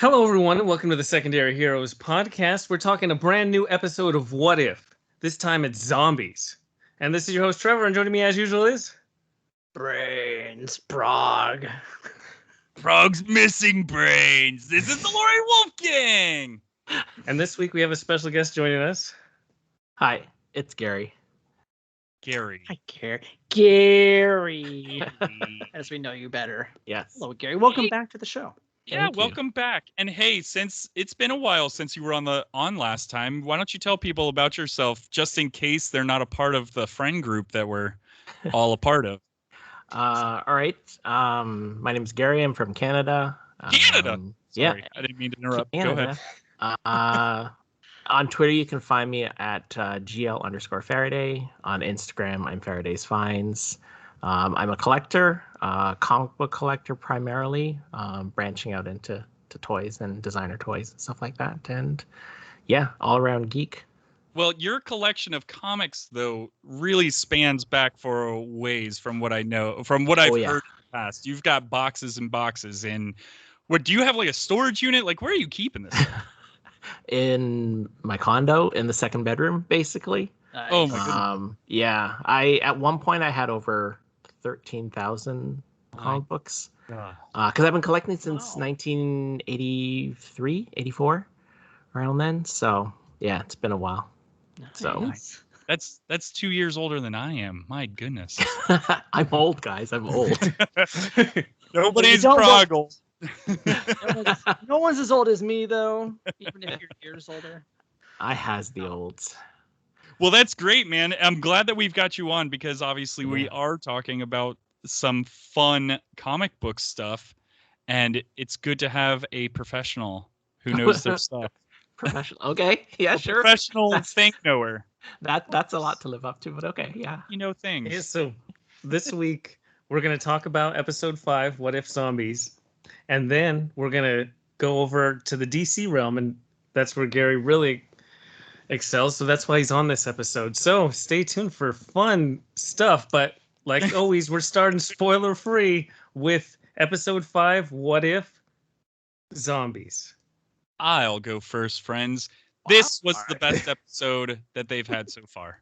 Hello, everyone, and welcome to the Secondary Heroes podcast. We're talking a brand new episode of What If. This time it's zombies. And this is your host, Trevor, and joining me as usual is... Brains, Brog. Frog's missing brains. This is the Lori Wolfgang. And this week we have a special guest joining us. Hi, it's Gary. Gary. Hi, Gary. As we know you better. Yes. Hello, Gary. Welcome back to the show. Yeah, Thank you. welcome back. And hey, since it's been a while since you were on last time, why don't you tell people about yourself, just in case they're not a part of the friend group that we're all a part of. All right. My name's Gary. I'm from Canada. Canada. Yeah. Sorry, I didn't mean to interrupt. Canada. Go ahead. On Twitter, you can find me at GL_Faraday. On Instagram, I'm Faraday's Finds. I'm a collector, comic book collector primarily, branching out into toys and designer toys and stuff like that. And yeah, all around geek. Well, your collection of comics, though, really spans back for a ways from what I know, from what I've heard in the past. You've got boxes and boxes. And what do you have, like a storage unit? Like, where are you keeping this? In my condo in the second bedroom, basically. Oh my goodness. Yeah, at one point I had over 13,000 comic books because I've been collecting since 1983, 84, around then. So yeah, it's been a while. So Nice. That's 2 years older than I am. My goodness. I'm old, guys. I'm old. Nobody's Don't look- proggle. No one's as old as me, though, even if you're years older. I has the olds. Well, that's great, man. I'm glad that we've got you on because obviously we are talking about some fun comic book stuff, and it's good to have a professional who knows their stuff. Professional. Okay. Yeah, sure. Professional thing knower. That's a lot to live up to, but okay. Yeah. You know things. Okay, so this week we're going to talk about episode 5, What If Zombies. And then we're going to go over to the DC realm, and that's where Gary really excels. So that's why he's on this episode. So stay tuned for fun stuff. But like always, we're starting spoiler free with episode 5, What If Zombies. I'll go first, friends. This was All the right. best episode that they've had so far.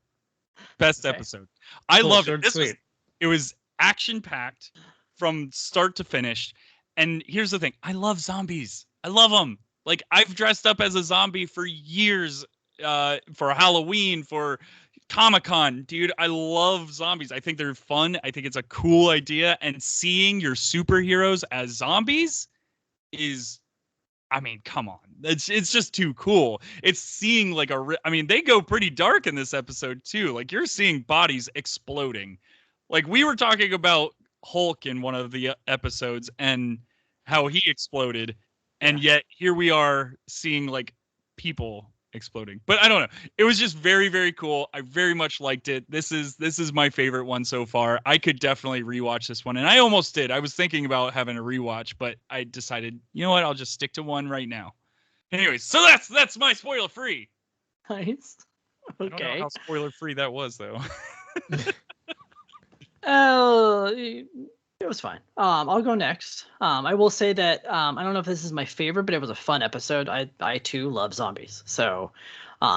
Best Okay. episode. I Cool, loved short it. This was, sweet. it was action-packed from start to finish. And here's the thing. I love zombies. I love them. Like, I've dressed up as a zombie for years, for Halloween, for Comic-Con. Dude, I love zombies. I think they're fun. I think it's a cool idea. And seeing your superheroes as zombies is... I mean, come on. It's just too cool. It's seeing like they go pretty dark in this episode too. Like you're seeing bodies exploding. Like we were talking about Hulk in one of the episodes and how he exploded. And yet here we are seeing like people exploding. But I don't know. It was just very, very cool. I very much liked it. This is my favorite one so far. I could definitely rewatch this one. And I almost did. I was thinking about having a rewatch, but I decided, you know what? I'll just stick to one right now. Anyways, so that's my spoiler free. Nice. I don't know Okay. how spoiler free that was though. Oh, it was fine. I'll go next. I will say that I don't know if this is my favorite, but it was a fun episode. I too love zombies. So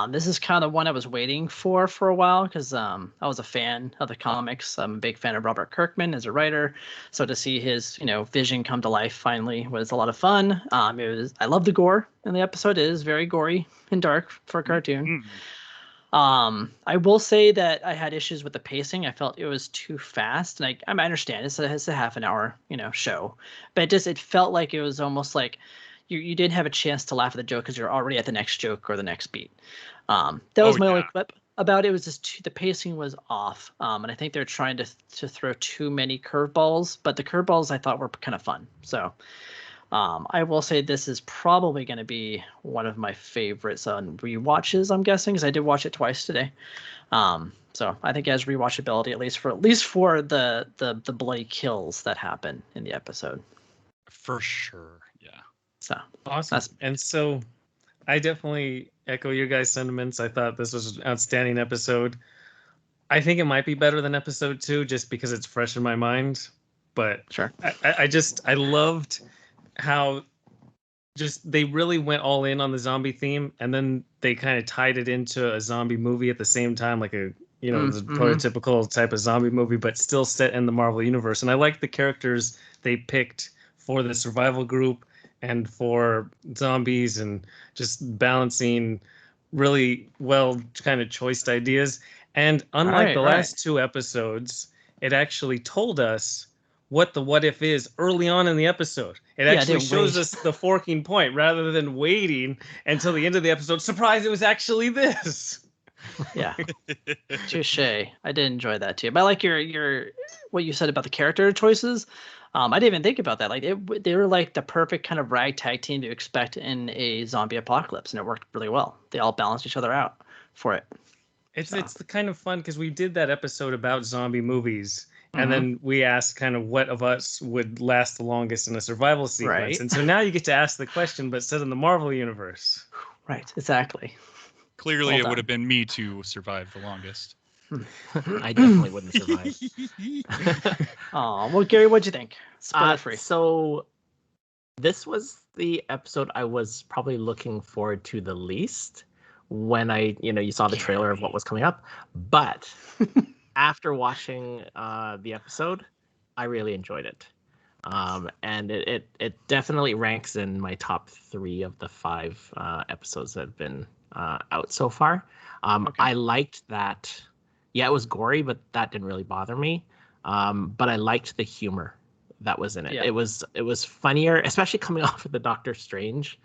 this is kind of one I was waiting for a while because I was a fan of the comics. I'm a big fan of Robert Kirkman as a writer. So to see his vision come to life finally was a lot of fun. I love the gore in the episode. It is very gory and dark for a cartoon. I will say that I had issues with the pacing. I felt it was too fast, and I understand it's a half an hour, show, but it felt like it was almost like you didn't have a chance to laugh at the joke because you're already at the next joke or the next beat. That was my only quip about it. Was just the pacing was off, and I think they're trying to throw too many curveballs, but the curveballs I thought were kind of fun. So. I will say this is probably going to be one of my favorites on rewatches, I'm guessing, because I did watch it twice today. So I think it has rewatchability, at least for the bloody kills that happen in the episode. For sure, yeah. So Awesome. And so I definitely echo your guys' sentiments. I thought this was an outstanding episode. I think it might be better than episode 2 just because it's fresh in my mind. But sure. I loved how just they really went all in on the zombie theme, and then they kind of tied it into a zombie movie at the same time, like the prototypical type of zombie movie, but still set in the Marvel universe. And I like the characters they picked for the survival group and for zombies, and just balancing really well kind of choiced ideas. And unlike the last two episodes, it actually told us what the what if is early on in the episode. It actually shows us the forking point rather than waiting until the end of the episode. Surprise, it was actually this. Yeah. Touche. I did enjoy that too. But I like your what you said about the character choices. I didn't even think about that. Like they were like the perfect kind of ragtag team to expect in a zombie apocalypse, and it worked really well. They all balanced each other out for it. It's the kind of fun because we did that episode about zombie movies, and then we asked kind of what of us would last the longest in a survival sequence. Right. And so now you get to ask the question, but set in the Marvel universe. Right, exactly. Clearly, it would have been me to survive the longest. I definitely wouldn't survive. Oh, well, Gary, what'd you think? Spoiler free. So this was the episode I was probably looking forward to the least when you saw the trailer of what was coming up. But after watching the episode, I really enjoyed it. And it definitely ranks in my top 3 of the 5 episodes that have been out so far. I liked that. Yeah, it was gory, but that didn't really bother me. But I liked the humor that was in it. Yeah. It was funnier, especially coming off of the Doctor Strange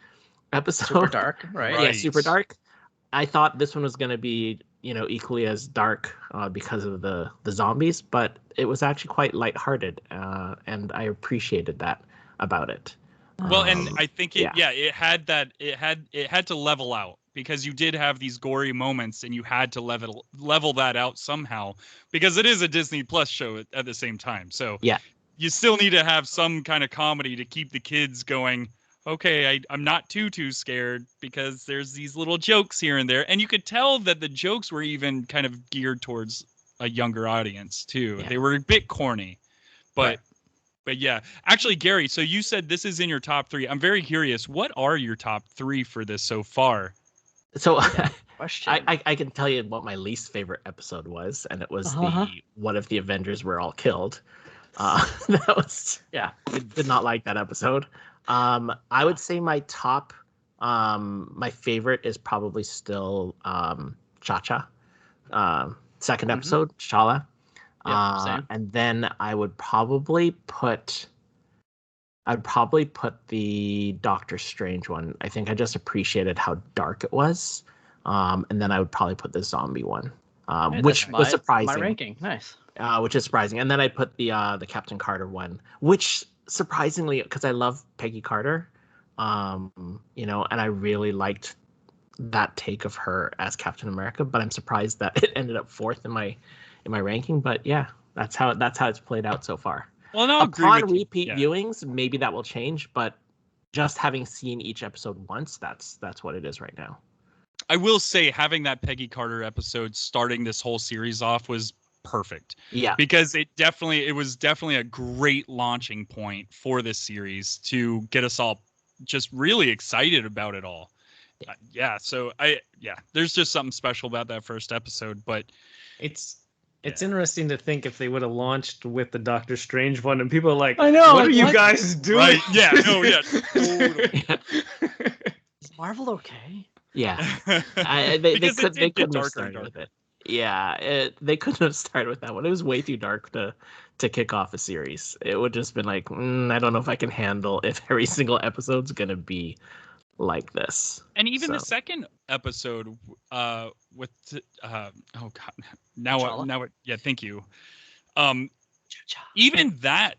episode. Super dark, right? Yeah, super dark. I thought this one was going to be, equally as dark because of the zombies, but it was actually quite lighthearted, and I appreciated that about it. Well, and I think it had to level out, because you did have these gory moments, and you had to level that out somehow, because it is a Disney Plus show at the same time. So yeah, you still need to have some kind of comedy to keep the kids going. Okay, I'm not too scared, because there's these little jokes here and there, and you could tell that the jokes were even kind of geared towards a younger audience too. Yeah. They were a bit corny, but yeah. Actually, Gary, so you said this is in your top 3. I'm very curious. What are your top 3 for this so far? So I can tell you what my least favorite episode was, and it was the what if the Avengers were all killed. That was I did not like that episode. I would say my top, my favorite is probably still Cha-Cha, second episode, Shala. And then I would probably put the Doctor Strange one. I think I just appreciated how dark it was. And then I would probably put the zombie one, which was surprising. My ranking, nice. Which is surprising. And then I put the Captain Carter one, which surprisingly, because I love Peggy Carter, and I really liked that take of her as Captain America, but I'm surprised that it ended up 4th in my ranking. But yeah, that's how it's played out so far. Well, no, upon repeat viewings, maybe that will change, but just having seen each episode once, that's what it is right now. I will say, having that Peggy Carter episode starting this whole series off was perfect. Yeah, because it was definitely a great launching point for this series to get us all just really excited about it all. So there's just something special about that first episode. But it's interesting to think if they would have launched with the Doctor Strange one, and people are like, I know, what are you guys doing? Right? Yeah, no, yeah, totally. Is Marvel okay? Yeah, they couldn't have started with it. Yeah, they couldn't have started with that one. It was way too dark to kick off a series. It would just been like, I don't know if I can handle if every single episode's gonna be like this. And even the second episode, with oh god, now thank you. Even that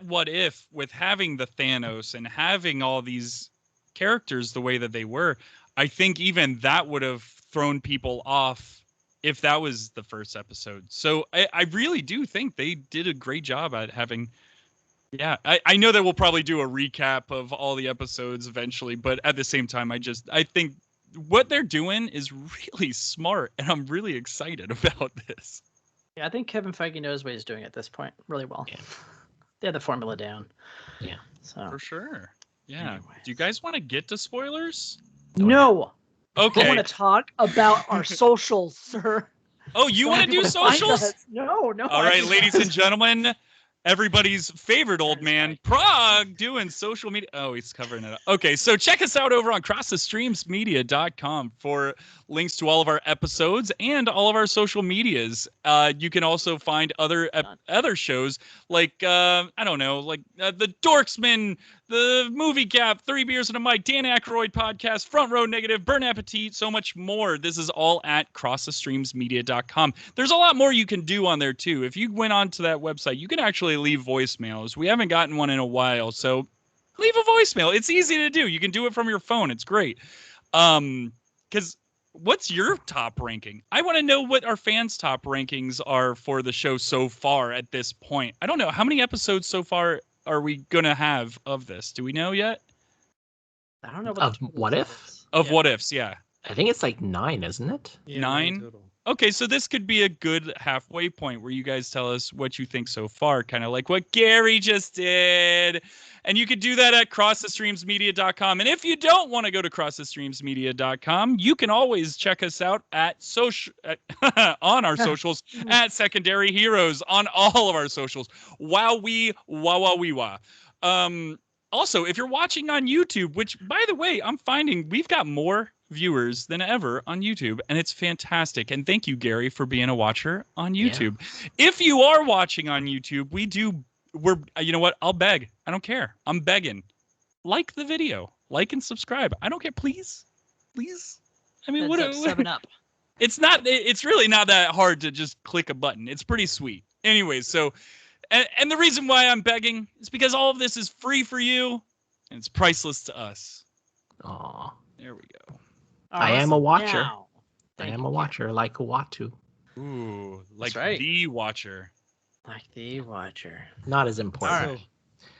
what if, with having the Thanos and having all these characters the way that they were, I think even that would have thrown people off if that was the first episode. So I really do think they did a great job at having. Yeah, I know that we'll probably do a recap of all the episodes eventually, but at the same time, I think what they're doing is really smart, and I'm really excited about this. Yeah, I think Kevin Feige knows what he's doing at this point really well. Yeah. They had the formula down. Yeah, so for sure. Yeah. Anyways. Do you guys want to get to spoilers? No. I Okay. want to talk about our socials, sir. Oh, you want to do Find socials? us. No. All right, ladies and gentlemen, everybody's favorite old man, Prague, doing social media. Oh, he's covering it up. Okay, so check us out over on crossthestreamsmedia.com for links to all of our episodes and all of our social medias. You can also find other shows like I don't know, like the Dorksman, the Movie Gap, 3 Beers and a Mic, Dan Aykroyd podcast, Front Row Negative, Burn Appetit, so much more. This is all at crossthestreamsmedia.com. There's a lot more you can do on there too. If you went onto that website, you can actually leave voicemails. We haven't gotten one in a while, so leave a voicemail. It's easy to do. You can do it from your phone. It's great. Because what's your top ranking? I want to know what our fans' top rankings are for the show so far at this point. I don't know. How many episodes so far are we going to have of this? Do we know yet? I don't know Of What If? Of What Ifs, yeah. I think it's like 9, isn't it? Yeah, 9? total. Okay, so this could be a good halfway point where you guys tell us what you think so far, kind of like what Gary just did. And you could do that at crossthestreamsmedia.com. And if you don't want to go to crossthestreamsmedia.com, you can always check us out at on our socials at Secondary Heroes on all of our socials. Wowee, wah. Also, if you're watching on YouTube, which, by the way, I'm finding we've got more viewers than ever on YouTube, and it's fantastic. And thank you, Gary, for being a watcher on YouTube. Yeah. If you are watching on YouTube, you know what? I'll beg. I don't care. I'm begging. Like the video. Like and subscribe. I don't care. Please. I mean, what? 7 Up. It's really not that hard to just click a button. It's pretty sweet. Anyways, so, and the reason why I'm begging is because all of this is free for you, and it's priceless to us. Aw. There we go. I am a watcher. Now. I am a watcher, like Uatu. Ooh, like right. the watcher. Like the watcher. Not as important. All right.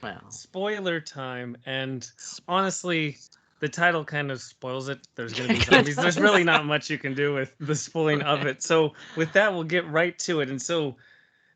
Well, Spoiler time, and honestly, the title kind of spoils it. There's going to be zombies. There's really not much you can do with the spoiling of it. So with that, we'll get right to it. And so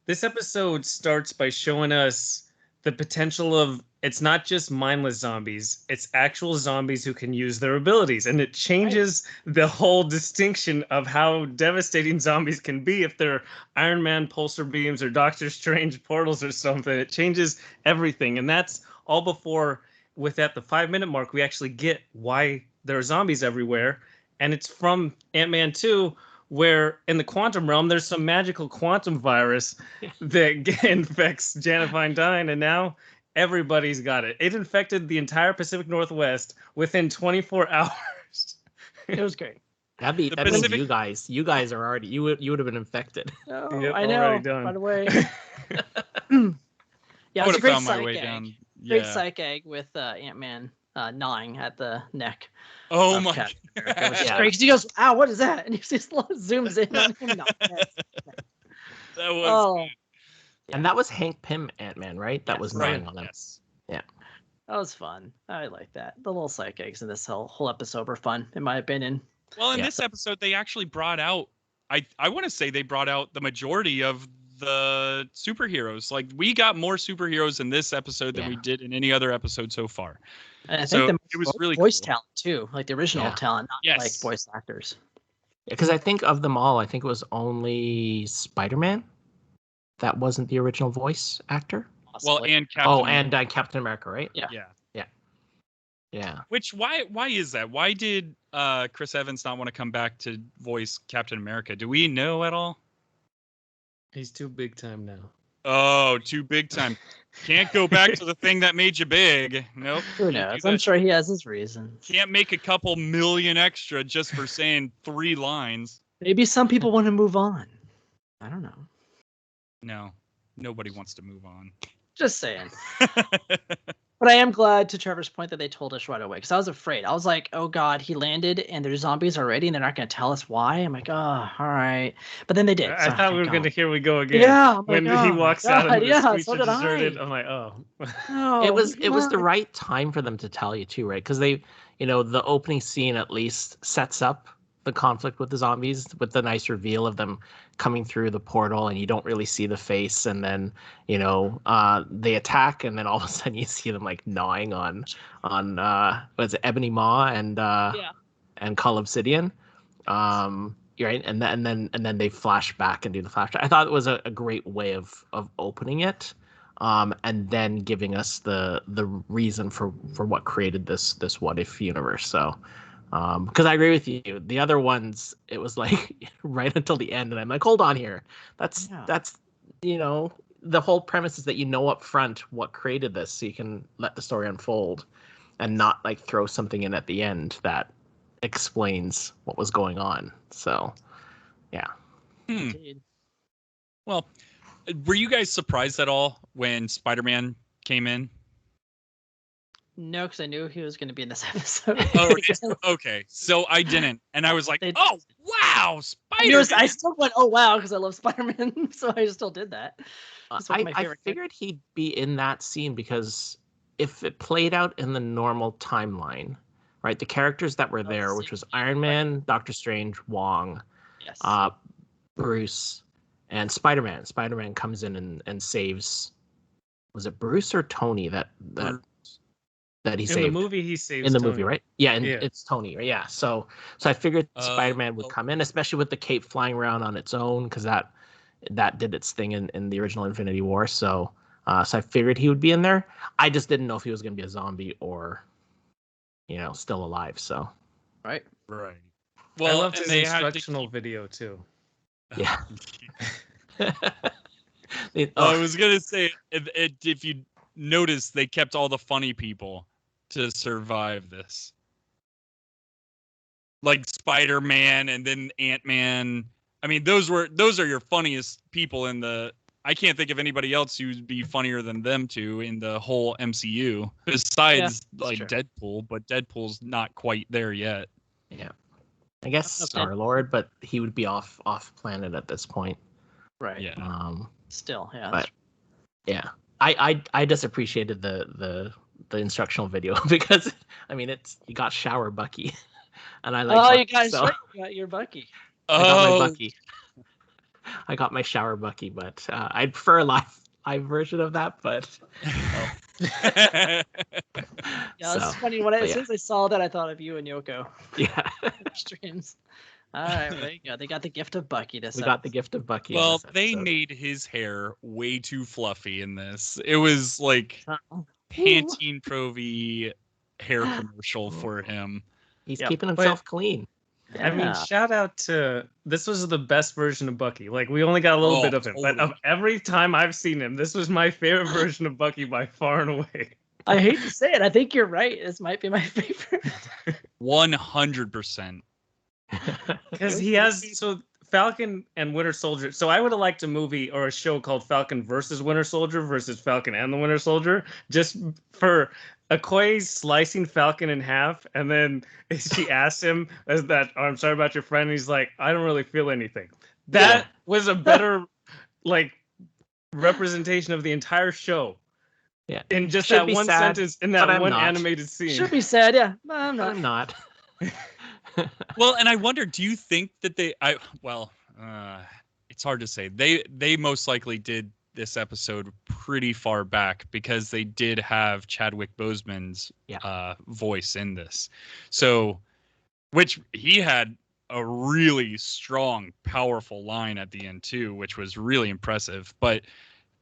this episode starts by showing us the potential of it's not just mindless zombies, it's actual zombies who can use their abilities. And it changes the whole distinction of how devastating zombies can be if they're Iron Man pulsar beams or Doctor Strange portals or something. It changes everything. And that's all before, at the 5-minute mark, we actually get why there are zombies everywhere. And it's from Ant-Man 2, where in the quantum realm, there's some magical quantum virus that infects Janet Van Dyne, and now everybody's got it. It infected the entire Pacific Northwest within 24 hours. it was great. That means you guys are already you would have been infected. Oh, Yep, I know. already done. By the way. Yeah, I it's a great found my psych way egg. down. Great Yeah. psych egg with Ant-Man gnawing at the neck. Oh of my Captain god. America, which is Yeah. great because he goes, "Ow, what is that?" And he just zooms in on him. No, That was oh, And that was Hank Pym Ant-Man, right? That was right. gnawing on him. Yes. that was fun. I like that. The little psych eggs in this whole episode were fun, in my opinion. Well, in Yeah. this episode, they actually brought out. I want to say they brought out the majority of the superheroes. Like, we got more superheroes in this episode than we did in any other episode so far. And I So think it was really voice cool. talent too, like the original Yeah. talent, not Yes. like voice actors. Because I think of them all, I think it was only Spider-Man that wasn't the original voice actor. Well, Possibly. and Captain. And Captain America, right? Yeah. Yeah. Which why is that? Why did Chris Evans not want to come back to voice Captain America? Do we know at all? He's too big time now. Oh, too big time. Can't go back to the thing that made you big. Nope. Who can't do knows? I'm that. sure he has his reasons. Can't make a couple million extra just for saying 3 lines. Maybe some people want to move on. I don't know. No, nobody wants to move on. Just saying. But I am glad, to Trevor's point, that they told us right away, because I was afraid. I was like, oh god, he landed and there's zombies already and they're not going to tell us why. I'm like, oh, all right. But then they did. I so thought we were thank going to God. Here we go again. Yeah. I'm When like, he oh my walks out God, and the yeah, streets so are did deserted, I. I'm like, oh. No, It was the God. right time for them to tell you too, right? Because they, the opening scene at least sets up conflict with the zombies, with the nice reveal of them coming through the portal, and you don't really see the face, and then they attack, and then all of a sudden you see them like gnawing on what's it, Ebony Maw and Cull Obsidian. Right, and then they flash back and do the flashback. I thought it was a great way of opening it, and then giving us the reason for what created this what if universe. So, because I agree with you, the other ones it was like right until the end, and I'm like, hold on here, that's the whole premise is that up front what created this, so you can let the story unfold, and not like throw something in at the end that explains what was going on. So yeah. Well, were you guys surprised at all when Spider-Man came in? No, because I knew he was going to be in this episode. Oh, okay. So I didn't, and I was like, "Oh, wow, Spider-Man!" I still went, "Oh, wow," because I love Spider-Man, so I still did that. I figured he'd be in that scene because if it played out in the normal timeline, right? The characters that were there, which was Iron Man, Doctor Strange, Wong, yes, Bruce, and Spider-Man. Spider-Man comes in and saves. Was it Bruce or Tony that he saved? In the movie, he saves in the Tony. movie, right? Yeah, it's Tony. Yeah, so I figured Spider-Man would come in, especially with the cape flying around on its own, because that did its thing in the original Infinity War. So I figured he would be in there. I just didn't know if he was going to be a zombie or still alive. So right. Well, I loved his instructional video too. Yeah. I was gonna say, if you notice, they kept all the funny people to survive this, like Spider-Man and then Ant-Man. I mean, those are your funniest people in the. I can't think of anybody else who'd be funnier than them two in the whole MCU, besides true. Deadpool. But Deadpool's not quite there yet. Yeah, I guess Star-Lord, but he would be off planet at this point. Right. Yeah. Still, yeah. But yeah, I just appreciated the instructional video because I mean you got shower Bucky, and I like. Oh, Bucky, you guys, so you got your Bucky. I got my Bucky. I got my shower Bucky, but I'd prefer a live version of that. But yeah, it's funny. As soon as I saw that, I thought of you and Yoko. Yeah, streams. All right, there you go. They got the gift of Bucky. Got the gift of Bucky. Well, they made his hair way too fluffy in this. It was like Pantene Pro-V hair commercial for him. He's keeping himself clean. Yeah. I mean, shout out to this was the best version of Bucky. Like we only got a little bit of him, but of every time I've seen him, this was my favorite version of Bucky by far and away. I hate to say it, I think you're right. This might be my favorite. 100%. Because he has Falcon and Winter Soldier. So I would have liked a movie or a show called Falcon versus Winter Soldier versus Falcon and the Winter Soldier, just for Okoye slicing Falcon in half, and then she asks him, I'm sorry about your friend," and he's like, "I don't really feel anything." That was a better representation of the entire show. Yeah. In just that one sentence in that one animated scene. Should be sad, yeah. I'm not. Well, and I wonder, do you think that it's hard to say. They most likely did this episode pretty far back because they did have Chadwick Boseman's voice in this. So, which he had a really strong, powerful line at the end too, which was really impressive. But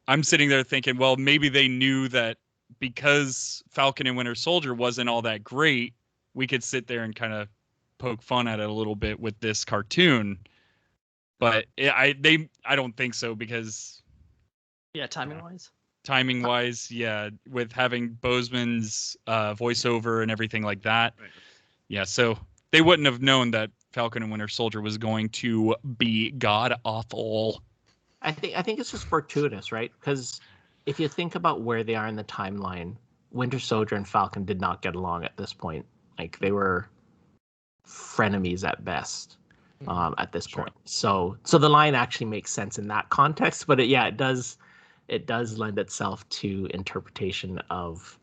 I'm sitting there thinking, well, maybe they knew that because Falcon and Winter Soldier wasn't all that great, we could sit there and kind of poke fun at it a little bit with this cartoon. But I don't think so because timing wise, with having Boseman's voiceover and everything like that. Right. So they wouldn't have known that Falcon and Winter Soldier was going to be god awful. I think it's just fortuitous, right? Because if you think about where they are in the timeline, Winter Soldier and Falcon did not get along at this point. Like they were frenemies at best at this point. So the line actually makes sense in that context. But it does lend itself to interpretation of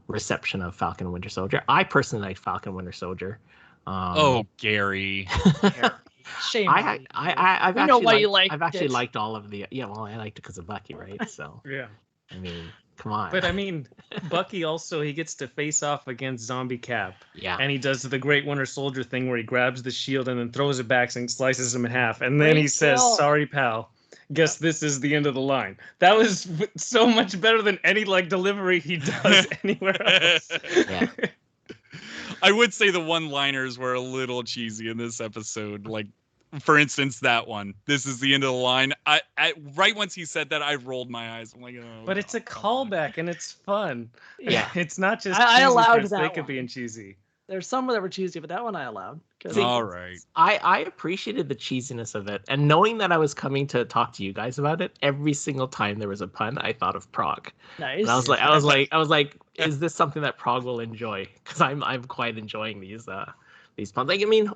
reception of Falcon and Winter Soldier. I personally like Falcon and Winter Soldier. Oh, Gary. Shame. I've on you. I've You know actually why liked, you liked I've actually it. liked all of the well, I liked it because of Bucky, right? So Yeah. I mean, come on. But I mean, Bucky also he gets to face off against Zombie Cap, yeah, and he does the Great Winter Soldier thing where he grabs the shield and then throws it back and slices him in half, and then he Great says, kill. "Sorry, pal. Guess this is the end of the line." That was so much better than any like delivery he does anywhere else. Yeah. I would say the one-liners were a little cheesy in this episode. Like, for instance, that one. This is the end of the line. I right once he said that, I rolled my eyes. I'm like, oh. But it's a God, come on. callback and it's fun. Yeah. It's not just I cheesy for allowed its that sake of one. being cheesy. There's some that were cheesy, but that one I allowed. 'Cause See, All right. I appreciated the cheesiness of it, and knowing that I was coming to talk to you guys about it, every single time there was a pun, I thought of Prague. nice. And I was like, is this something that Prague will enjoy? Because I'm quite enjoying these puns. Like, I mean,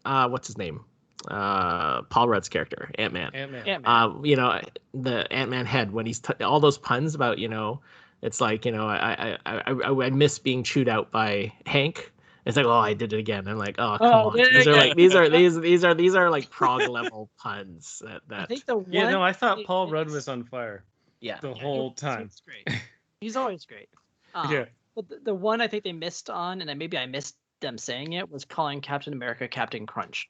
what's his name? Paul Rudd's character, Ant-Man. Ant-Man. Ant-Man. You know, the Ant-Man head when he's all those puns about, you know, it's like, you know, I miss being chewed out by Hank. It's like, oh, I did it again. I'm like, oh, come on. there These you are go. like these are like Prague level puns that I think the one. Yeah, no, I thought Paul it's- Rudd was on fire yeah. the Yeah, whole he's time. great. He's always great. Yeah. But the one I think they missed on, and then maybe I missed them saying it, was calling Captain America Captain Crunch.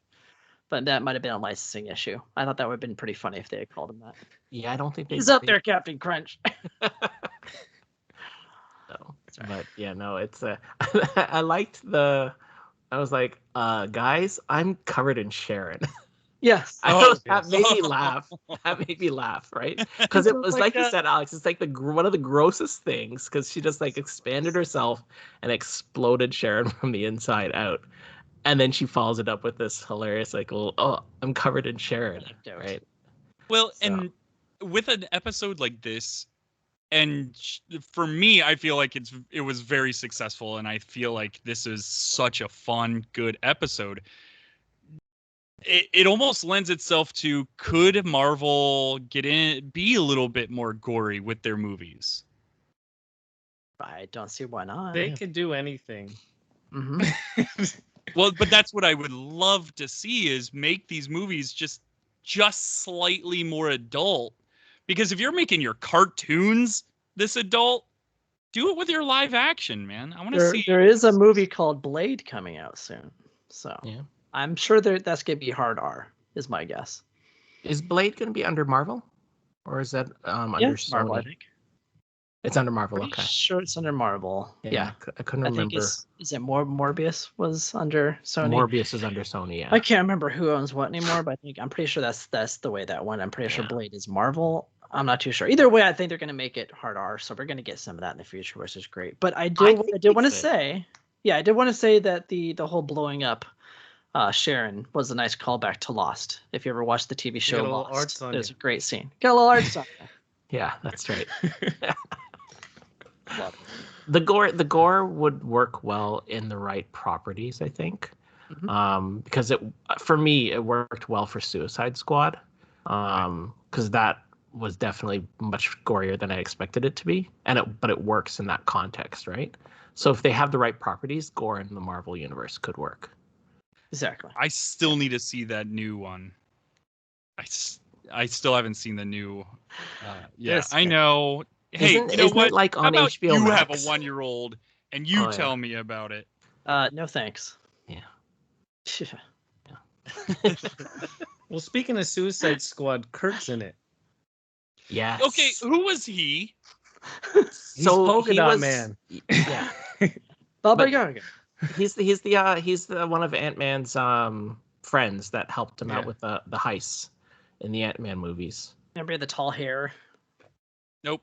But that might have been a licensing issue. I thought that would have been pretty funny if they had called him that. Yeah, I don't think He's up there, Captain Crunch. No. But yeah, no, it's I liked I was like, guys, I'm covered in Sharon. Yes. That made me laugh. That made me laugh, right? Because it was like you said, Alex. It's like one of the grossest things because she just like expanded herself and exploded Sharon from the inside out, and then she follows it up with this hilarious like, "Oh, I'm covered in Sharon," right? Well, So- and with an episode like this, and for me, I feel like it was very successful, and I feel like this is such a fun, good episode. It almost lends itself to, could Marvel be a little bit more gory with their movies? I don't see why not. They could do anything. Mhm. Well, but that's what I would love to see, is make these movies just slightly more adult. Because if you're making your cartoons this adult, do it with your live action, man. I want to see. There is a movie called Blade coming out soon, so Yeah. I'm sure that's gonna be hard R. Is my guess. Is Blade going to be under Marvel, or is that under Sony? Marvel, I think. It's under Marvel. Pretty Okay. sure it's under Marvel. Yeah. I couldn't I think remember. is it Morbius was under Sony? Morbius is under Sony. Yeah. I can't remember who owns what anymore, but I'm pretty sure that's the way that went. I'm pretty sure Yeah. Blade is Marvel. I'm not too sure. Either way, I think they're gonna make it hard R, so we're gonna get some of that in the future, which is great. But I did want to say, I did want to say that the whole blowing up Sharon was a nice callback to Lost. If you ever watched the TV show got a little Lost, arts on there's you. a great scene. Got a little arts on you. Yeah, that's right. Love it. The gore would work well in the right properties, I think. Mhm. Because for me it worked well for Suicide Squad. Because that was definitely much gorier than I expected it to be, but it works in that context, right? So if they have the right properties, gore in the Marvel universe could work. Exactly. I still need to see that new one. I still haven't seen the new. Yeah, This I guy. know. Hey, Isn't you know it what? like How on about HBO you have Max? a 1-year-old and you Oh, yeah. tell me about it? No thanks. Yeah. Well, speaking of Suicide Squad, Kurt's in it. Yes. Okay, who was he? He's Polka Dot Man. Yeah. Baba But- Yaga. He's the one of Ant-Man's friends that helped him out Yeah. with the heists in the Ant-Man movies. Remember the tall hair? Nope.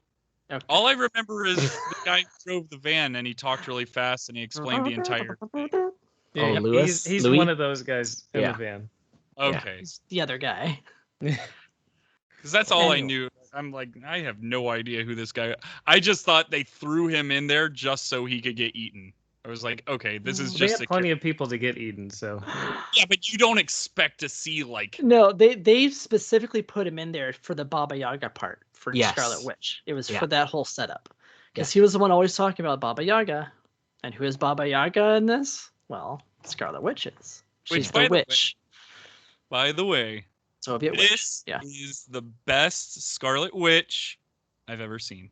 Okay. All I remember is the guy who drove the van and he talked really fast and he explained the entire thing. Yeah, Oh, he- Louis? He's Louis? one of those guys in Yeah. the van. Okay. He's the other guy. Because that's all I Anyway. knew. I'm like, I have no idea who this guy. I just thought they threw him in there just so he could get eaten. I was like, okay, this is They just have plenty of people to get eaten, so Yeah, but you don't expect to see like. No, they specifically put him in there for the Baba Yaga part for Yes. Scarlet Witch. It was Yeah. for that whole setup. Because he was the one always talking about Baba Yaga. And who is Baba Yaga in this? Well, Scarlet Witch is. Which, She's by the the way- witch. By the way, Soviet witch. this Yeah. is the best Scarlet Witch I've ever seen.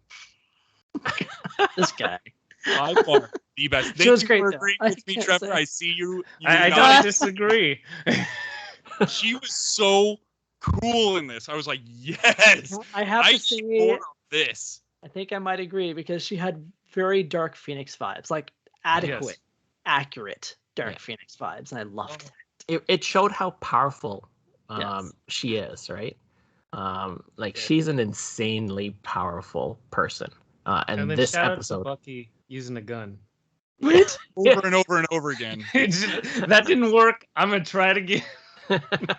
This guy. By far, the best. She was Thank you great, for though. agreeing I with me, can't Trevor. say. I see you. I nod. don't disagree. She was so cool in this. I was like, yes, I have I to say, need more of this. I think I might agree because she had very Dark Phoenix vibes, like adequate, accurate Dark Yeah. Phoenix vibes, and I loved that. It showed how powerful Yes. she is, right? Like Yeah. she's an insanely powerful person. And then this shout out to episode, Bucky using a gun. What? Over and over and over again. That didn't work. I'm gonna try it again.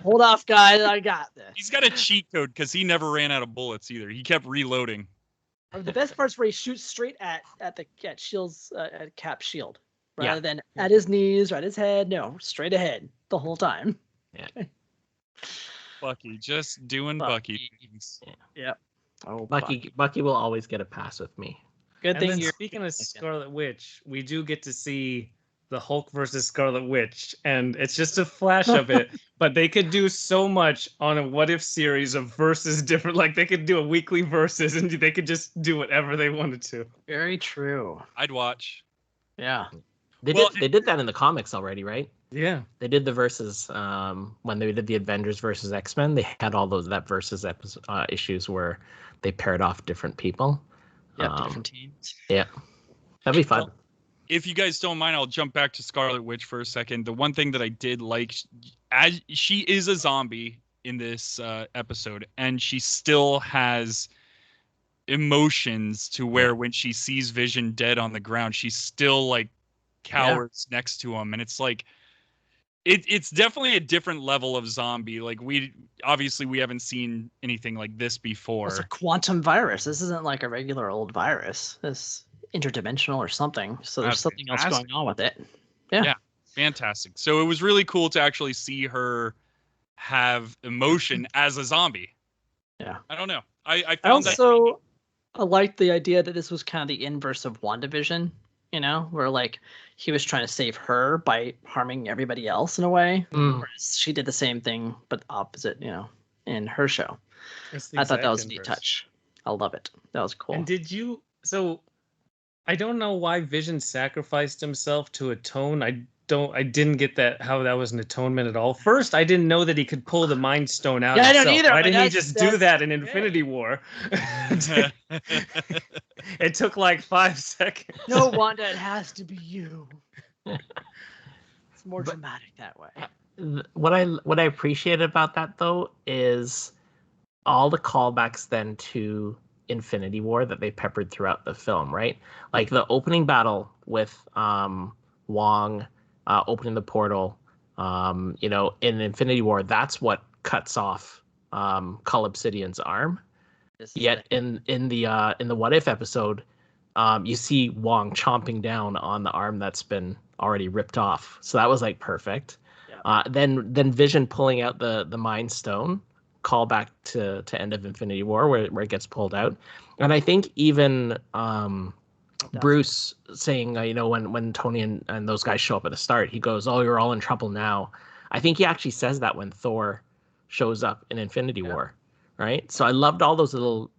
Hold off, guys. I got this. He's got a cheat code because he never ran out of bullets either. He kept reloading. The best part's where he shoots straight at Shield's at Cap's shield, rather Yeah. than at his knees or at his head. No, straight ahead the whole time. Bucky, just doing Bucky things. Oh, Bucky will always get a pass with me. Good And thing then you're speaking of Scarlet Witch, we do get to see the Hulk versus Scarlet Witch, and it's just a flash of it. But they could do so much on a What If series of versus different. Like they could do a weekly versus, and they could just do whatever they wanted to. very true. I'd watch. Yeah. They did that in the comics already, right? Yeah. They did the versus when they did the Avengers versus X-Men. They had all that versus issues where they paired off different people. Yep. Different teams. Yeah, that'd be fun. Well, if you guys don't mind, I'll jump back to Scarlet Witch for a second. The one thing that I did like, as she is a zombie in this episode, and she still has emotions to where when she sees Vision dead on the ground, she still like cowers next to him, and it's like it's definitely a different level of zombie. Like we haven't seen anything like this before. It's a quantum virus. This isn't like a regular old virus. It's interdimensional or something. So there's That's something else fantastic. going on with it. Fantastic. So it was really cool to actually see her have emotion as a zombie. Yeah. I don't know. I I found that also I liked the idea that this was kind of the inverse of WandaVision, you know, where like he was trying to save her by harming everybody else in a way. Mm. Whereas she did the same thing, but opposite, you know, in her show. It's the I thought that exact was a neat inverse. touch. I love it. That was cool. And did you? So, I don't know why Vision sacrificed himself to atone. I didn't get that how that was an atonement at all. First, I didn't know that he could pull the Mind Stone out. Yeah, I don't himself. either, Why but didn't he that's- just do that's that in great. Infinity War? It took like 5 seconds. No, Wanda, it has to be you. It's more But- dramatic that way. What I appreciate about that though is all the callbacks then to Infinity War that they peppered throughout the film, right? Like the opening battle with Wong opening the portal, in Infinity War, that's what cuts off Cull Obsidian's arm. This is Yet the- in the What If episode, you see Wong chomping down on the arm that's been already ripped off. So that was like perfect. Yeah. Then Vision pulling out the Mind Stone, call back to end of Infinity War where it gets pulled out. And I think even Bruce saying, when Tony and those guys show up at the start, he goes, "Oh, you're all in trouble now." I think he actually says that when Thor shows up in Infinity War, right? So I loved all those little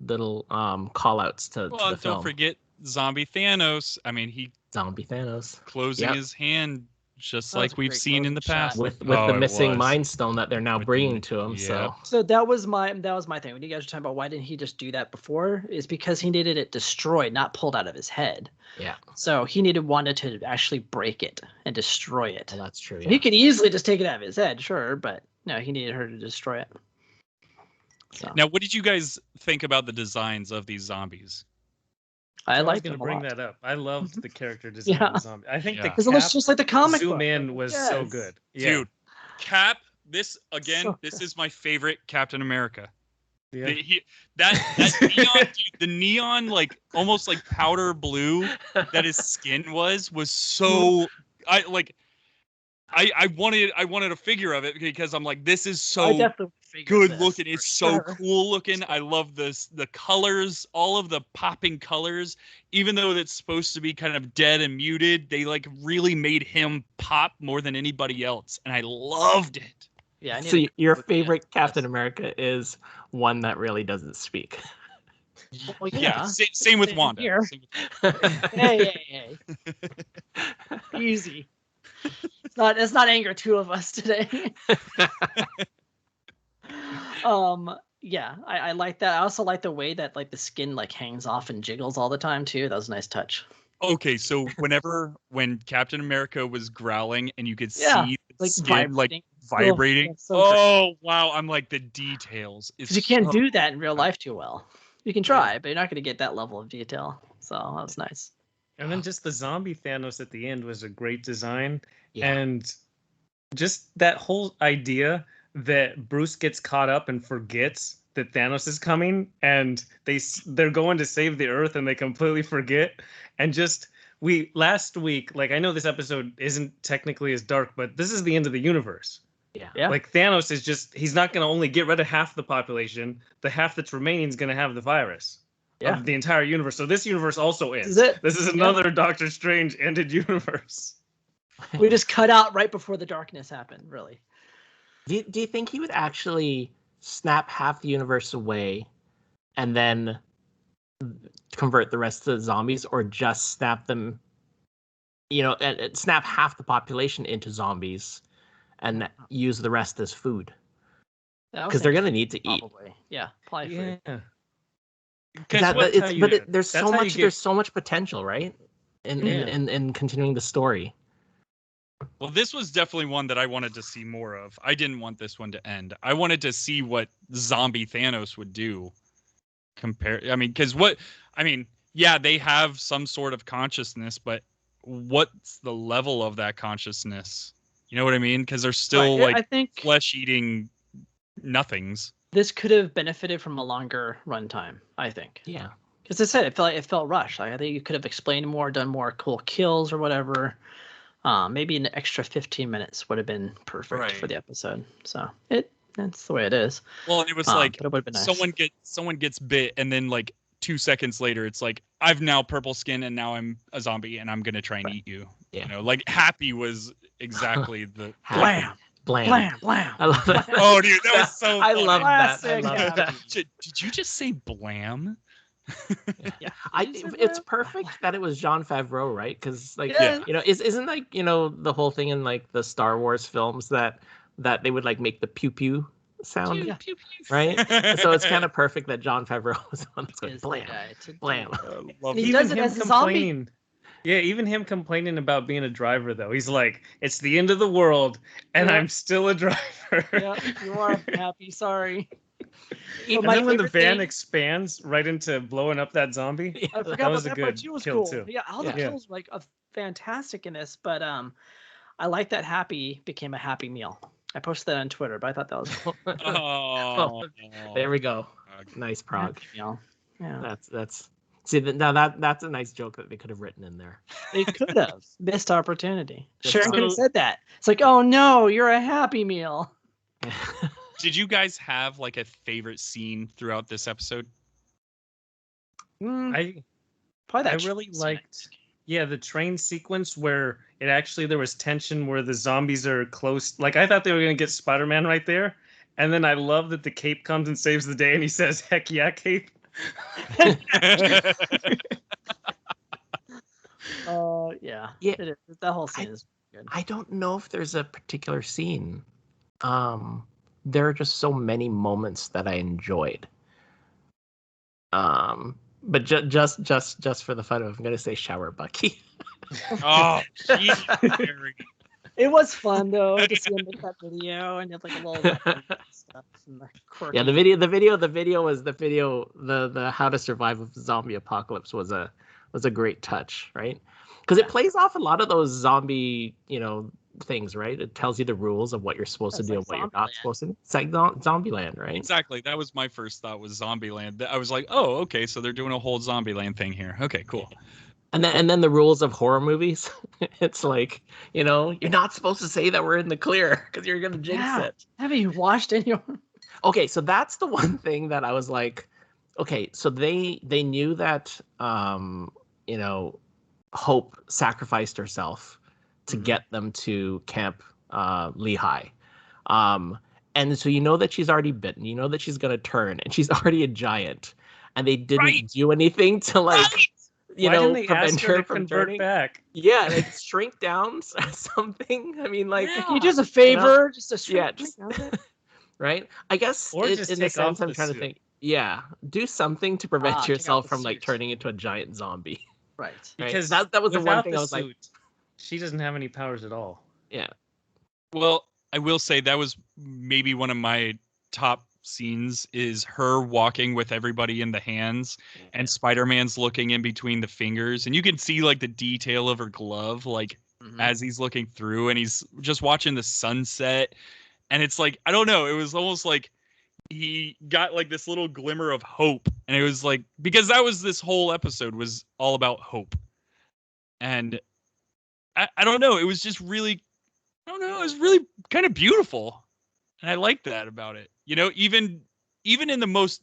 call outs to well, the film. don't forget Zombie Thanos. I mean, he Zombie Thanos closing Yep. his hand just That was like a we've great seen in the closing shot. past. with Oh, the it missing was. Mind Stone that they're now With the bringing mi- to him. Yep. So that was my thing. When you guys were talking about why didn't he just do that before, is because he needed it destroyed, not pulled out of his head. Yeah, So he needed Wanda to actually break it and destroy it. well, that's true. He could easily just take it out of his head, sure, but no, he needed her to destroy it. So Now, what did you guys think about the designs of these zombies? I was like going them to a bring lot. that up. I loved the character design Yeah. of the zombie. I think Yeah. the Because it looks Cap just like the comic zoom book. in was so Yes. good. Yeah. Dude, Cap, this again, So this is my favorite Captain America. Yeah. That neon, dude, the neon, like almost like powder blue that his skin was so. I wanted a figure of it because I'm like, this is I so definitely good this, looking. for It's so sure. cool looking. I love this, the colors, all of the popping colors. Even though it's supposed to be kind of dead and muted, they like really made him pop more than anybody else, and I loved it. Yeah, I need So to your look at favorite this. Captain America is one that really doesn't speak. Well, Yeah, yeah. same with Same Wanda. here. Same with Hey. Easy. It's not anger two of us today. Yeah, I like that. I also like the way that like the skin like hangs off and jiggles all the time too. That was a nice touch. Okay, so when Captain America was growling and you could Yeah, see the like skin like vibrating. vibrating. That's so great. Oh wow, I'm like the details. Because you can't do that in real life too well. You can try, but you're not going to get that level of detail. So that was nice. And then just the zombie Thanos at the end was a great design. Yeah. And just that whole idea that Bruce gets caught up and forgets that Thanos is coming, and they're going to save the Earth and they completely forget. And just last week, like, I know this episode isn't technically as dark, but this is the end of the universe. Yeah. Like, Thanos is he's not going to only get rid of half the population. The half that's remaining is going to have the virus of the entire universe. So this universe also ends. This is another Doctor Strange ended universe. We just cut out right before the darkness happened, really. Do you think he would actually snap half the universe away and then convert the rest of the zombies, or just snap them, and snap half the population into zombies and use the rest as food? Because they're going to need to eat. Probably. Yeah, probably food. Yeah. There's so much potential, right? In continuing the story. Well, this was definitely one that I wanted to see more of. I didn't want this one to end. I wanted to see what zombie Thanos would do. Yeah, they have some sort of consciousness, but what's the level of that consciousness? You know what I mean? Because they're still I think flesh-eating nothings. This could have benefited from a longer runtime, I think. Yeah. Because I said it felt rushed. I think you could have explained more, done more cool kills or whatever. Maybe an extra 15 minutes would have been perfect for the episode. So that's the way it is. Well, and it was but it would have been nice. someone gets bit, and then like 2 seconds later, it's like, I've now purple skin and now I'm a zombie and I'm gonna try and eat you. Yeah. Like Happy was exactly the blam. I love that. Oh, dude, that was so I funny. love that. Classic Did you just say blam? Yeah. It's perfect that it was Jon Favreau, right? Because Yeah. isn't like the whole thing in like the Star Wars films that they would like make the pew pew sound, Pew, pew. right? So it's kind of perfect that Jon Favreau was on this Is blam, the guy to do blam. it. Love He it. does it as a zombie. Yeah, even him complaining about being a driver, though. He's like, it's the end of the world, and Yeah. I'm still a driver. Yeah, you are Happy. Sorry. And my then when the favorite van thing- expands right into blowing up that zombie, I forgot that was about a that part good too. Was kill, cool. too. Yeah, all the Yeah. kills were like fantastic in this, but I like that Happy became a Happy Meal. I posted that on Twitter, but I thought that was cool. Oh, There we go. Nice prog. Happy Meal. Yeah, That's see now that's a nice joke that they could have written in there. they could have missed opportunity. That's Sharon could have so- said that. It's like, oh no, you're a Happy Meal. Did you guys have like a favorite scene throughout this episode? I Probably I that really train scene. liked, the train sequence where there was tension where the zombies are close. Like, I thought they were gonna get Spider-Man right there, and then I love that the Cape comes and saves the day, and he says, "Heck yeah, Cape." Yeah. Yeah. It is. That whole scene is good. I don't know if there's a particular scene. There are just so many moments that I enjoyed. But just for the fun of it, I'm gonna say Shower Bucky. Oh, geez, Gary. It was fun though to see him make that video and have like a little stuff and the quirky. Yeah, the video was the How to Survive a Zombie Apocalypse was a great touch, right? Because it plays off a lot of those zombie, things, right? It tells you the rules of what you're supposed to It's do like and what you're not Zombieland. supposed to do. It's like Zombieland, right? Exactly. That was my first thought, was Zombieland. I was like, oh, okay, so they're doing a whole Zombieland thing here. Okay, cool. And then the rules of horror movies. It's like, you're not supposed to say that we're in the clear because you're gonna jinx Yeah. it. Have you watched any? Okay, so that's the one thing that I was like, okay, so they knew that you know, Hope sacrificed herself to get them to Camp Lehigh. And so you know that she's already bitten, you know that she's gonna turn, and she's already a giant, and they didn't do anything to like Why didn't they prevent ask her to from convert turning. back? Yeah, like shrink down or something. I mean, like, Can you do us a favor? Just a yeah, shrink just down a bit? right? I guess Or just in a take sense, off I'm the trying to suit. think. Yeah, do something to prevent Check out yourself the from like suit. turning into a giant zombie. Right. Because that was the one without thing the I was like, suit, she doesn't have any powers at all. yeah. Well, I will say that was maybe one of my top scenes is her walking with everybody in the hands and Spider-Man's looking in between the fingers, and you can see like the detail of her glove like as he's looking through, and he's just watching the sunset, and it's like, I don't know, it was almost like he got like this little glimmer of hope, and it was like, because that was, this whole episode was all about hope, and I don't know, it was just really, I don't know, it was really kind of beautiful, and I like that about it. You know, even in the most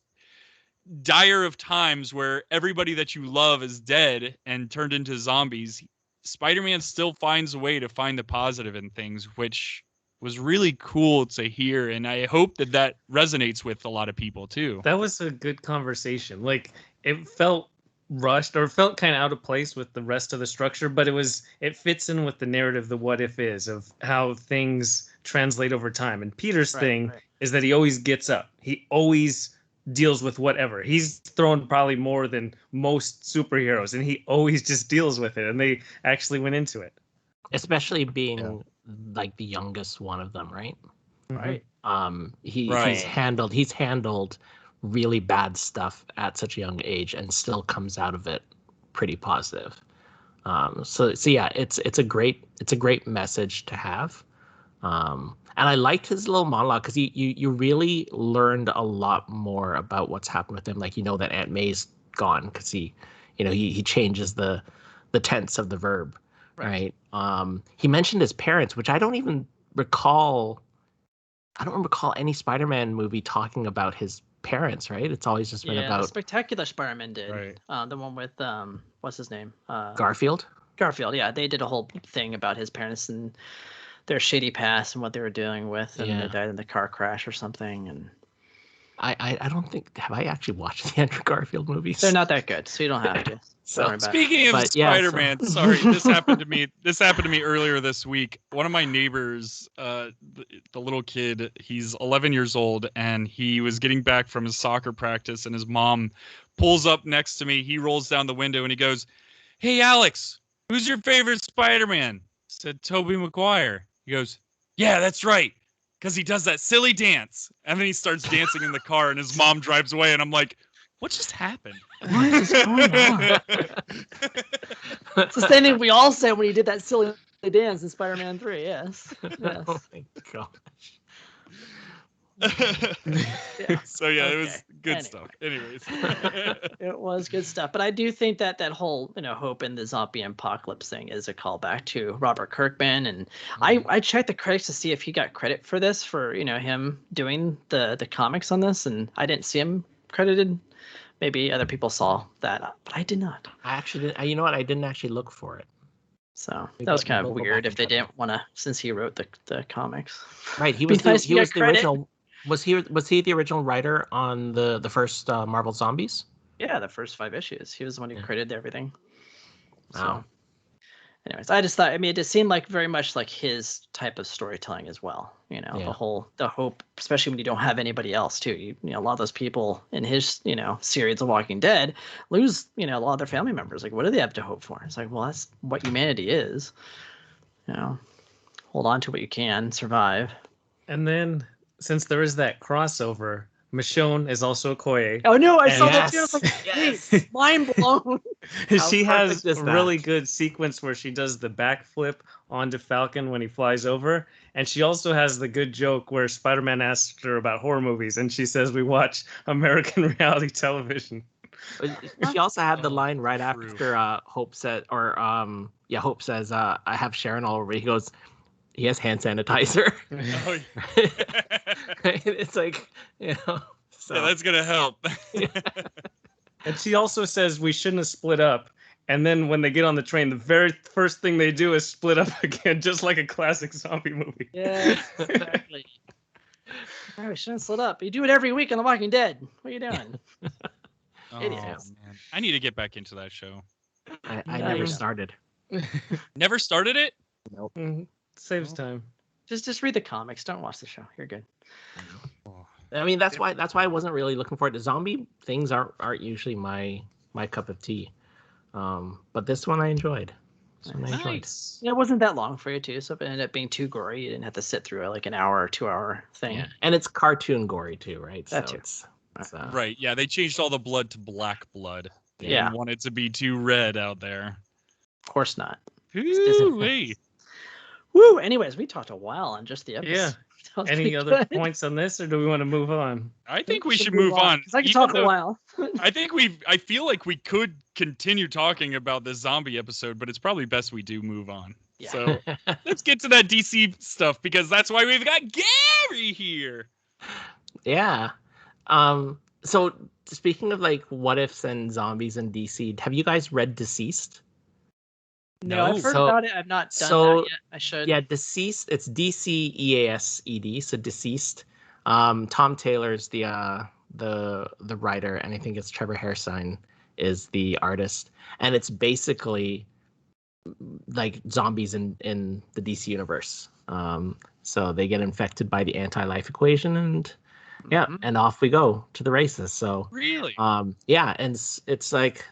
dire of times where everybody that you love is dead and turned into zombies, Spider-Man still finds a way to find the positive in things, which was really cool to hear, and I hope that that resonates with a lot of people too. That was a good conversation. Like, it felt rushed or felt kind of out of place with the rest of the structure, but it fits in with the narrative the what if is of how things translate over time. And Peter's thing is that he always gets up. He always deals with whatever. He's thrown probably more than most superheroes, and he always just deals with it. And they actually went into it. Especially being like the youngest one of them, right? Right. He's handled really bad stuff at such a young age and still comes out of it pretty positive. So yeah, it's a great message to have. And I liked his little monologue because you really learned a lot more about what's happened with him. Like, you know that Aunt May's gone because he changes the tense of the verb, right? He mentioned his parents, which I don't even recall. I don't recall any Spider-Man movie talking about his parents, right? It's always just been the about Spectacular Spider-Man did. Right. The one with what's his name? Garfield. Garfield, yeah. They did a whole thing about his parents and their shady past and what they were dealing with, and they died in the car crash or something. And I don't think, have I actually watched the Andrew Garfield movies? they're not that good, so you don't have to. Speaking of Spider-Man, sorry, this happened to me. This happened to me earlier this week. One of my neighbors, the little kid, he's 11 years old, and he was getting back from his soccer practice, and his mom pulls up next to me. He rolls down the window and he goes, "Hey, Alex, who's your favorite Spider-Man?" I said, "Tobey Maguire." He goes, "Yeah, that's right, because he does that silly dance." And then he starts dancing in the car, and his mom drives away, and I'm like, what just happened? What is going on? It's the same thing we all said when he did that silly dance in Spider-Man 3. Yes. Oh my gosh. So yeah, it was good stuff. Anyways, it was good stuff. But I do think that whole hope in the zombie apocalypse thing is a callback to Robert Kirkman, and I checked the credits to see if he got credit for this, for him doing the comics on this, and I didn't see him credited. Maybe other people saw that, but I did not. I actually didn't. You know what? I didn't actually look for it. So that was kind of weird if they didn't want to, since he wrote the comics. Right, he was the original. Was he the original writer on the first Marvel Zombies? Yeah, the first 5 issues. He was the one who created everything. Wow. So, anyways, I just thought, I mean, it just seemed like very much like his type of storytelling as well. The hope, especially when you don't have anybody else too. A lot of those people in his series of Walking Dead lose a lot of their family members. Like, what do they have to hope for? It's like, well, that's what humanity is. Hold on to what you can, survive. And then, since there is that crossover, Michonne is also Okoye. Oh no, I saw that too. I was like, yes, mind blown. She has a really good sequence where she does the backflip onto Falcon when he flies over. And she also has the good joke where Spider-Man asks her about horror movies, and she says, "We watch American reality television." She also had the line right after Hope says, Hope says, "I have Sharon all over." He goes, he has hand sanitizer. It's like, so Yeah, that's gonna help. And she also says we shouldn't have split up. And then when they get on the train, the very first thing they do is split up again, just like a classic zombie movie. Yes, exactly. Oh, we shouldn't split up. You do it every week on The Walking Dead. What are you doing? Oh, Idiots. man. I need to get back into that show. I No, never you started. Never started it? Mhm. Saves time. Just read the comics. Don't watch the show. You're good. I mean, that's why I wasn't really looking forward to zombie things. Aren't usually my cup of tea. But this one I enjoyed. Nice. Yeah, it wasn't that long for you too, so if it ended up being too gory, you didn't have to sit through like an hour or 2 hour thing. Yeah, and it's cartoon gory too, right? That so too. It's, Right. Yeah, they changed all the blood to black blood. They Yeah. didn't want it to be too red out there. Of course not. Ooh-wee. Woo! Anyways, we talked a while on just the episode. Yeah. That was Any pretty other good. points on this, or do we want to move on? I think we should move on. 'Cause I can even talk a though- while. I think I feel like we could continue talking about this zombie episode, but it's probably best we do move on. Yeah. So let's get to that DC stuff because that's why we've got Gary here. yeah. So speaking of like what ifs and zombies in DC, have you guys read Deceased? No, No, I've heard so- about it. I've not done so- that yet. I should. Yeah, Deceased. It's DCEASED. So Deceased. Tom Taylor's the writer, and I think it's Trevor Hairsine is the artist, and it's basically like zombies in the DC universe. So they get infected by the anti-life equation, and Mhm. and off we go to the races. So Really? yeah, and it's like,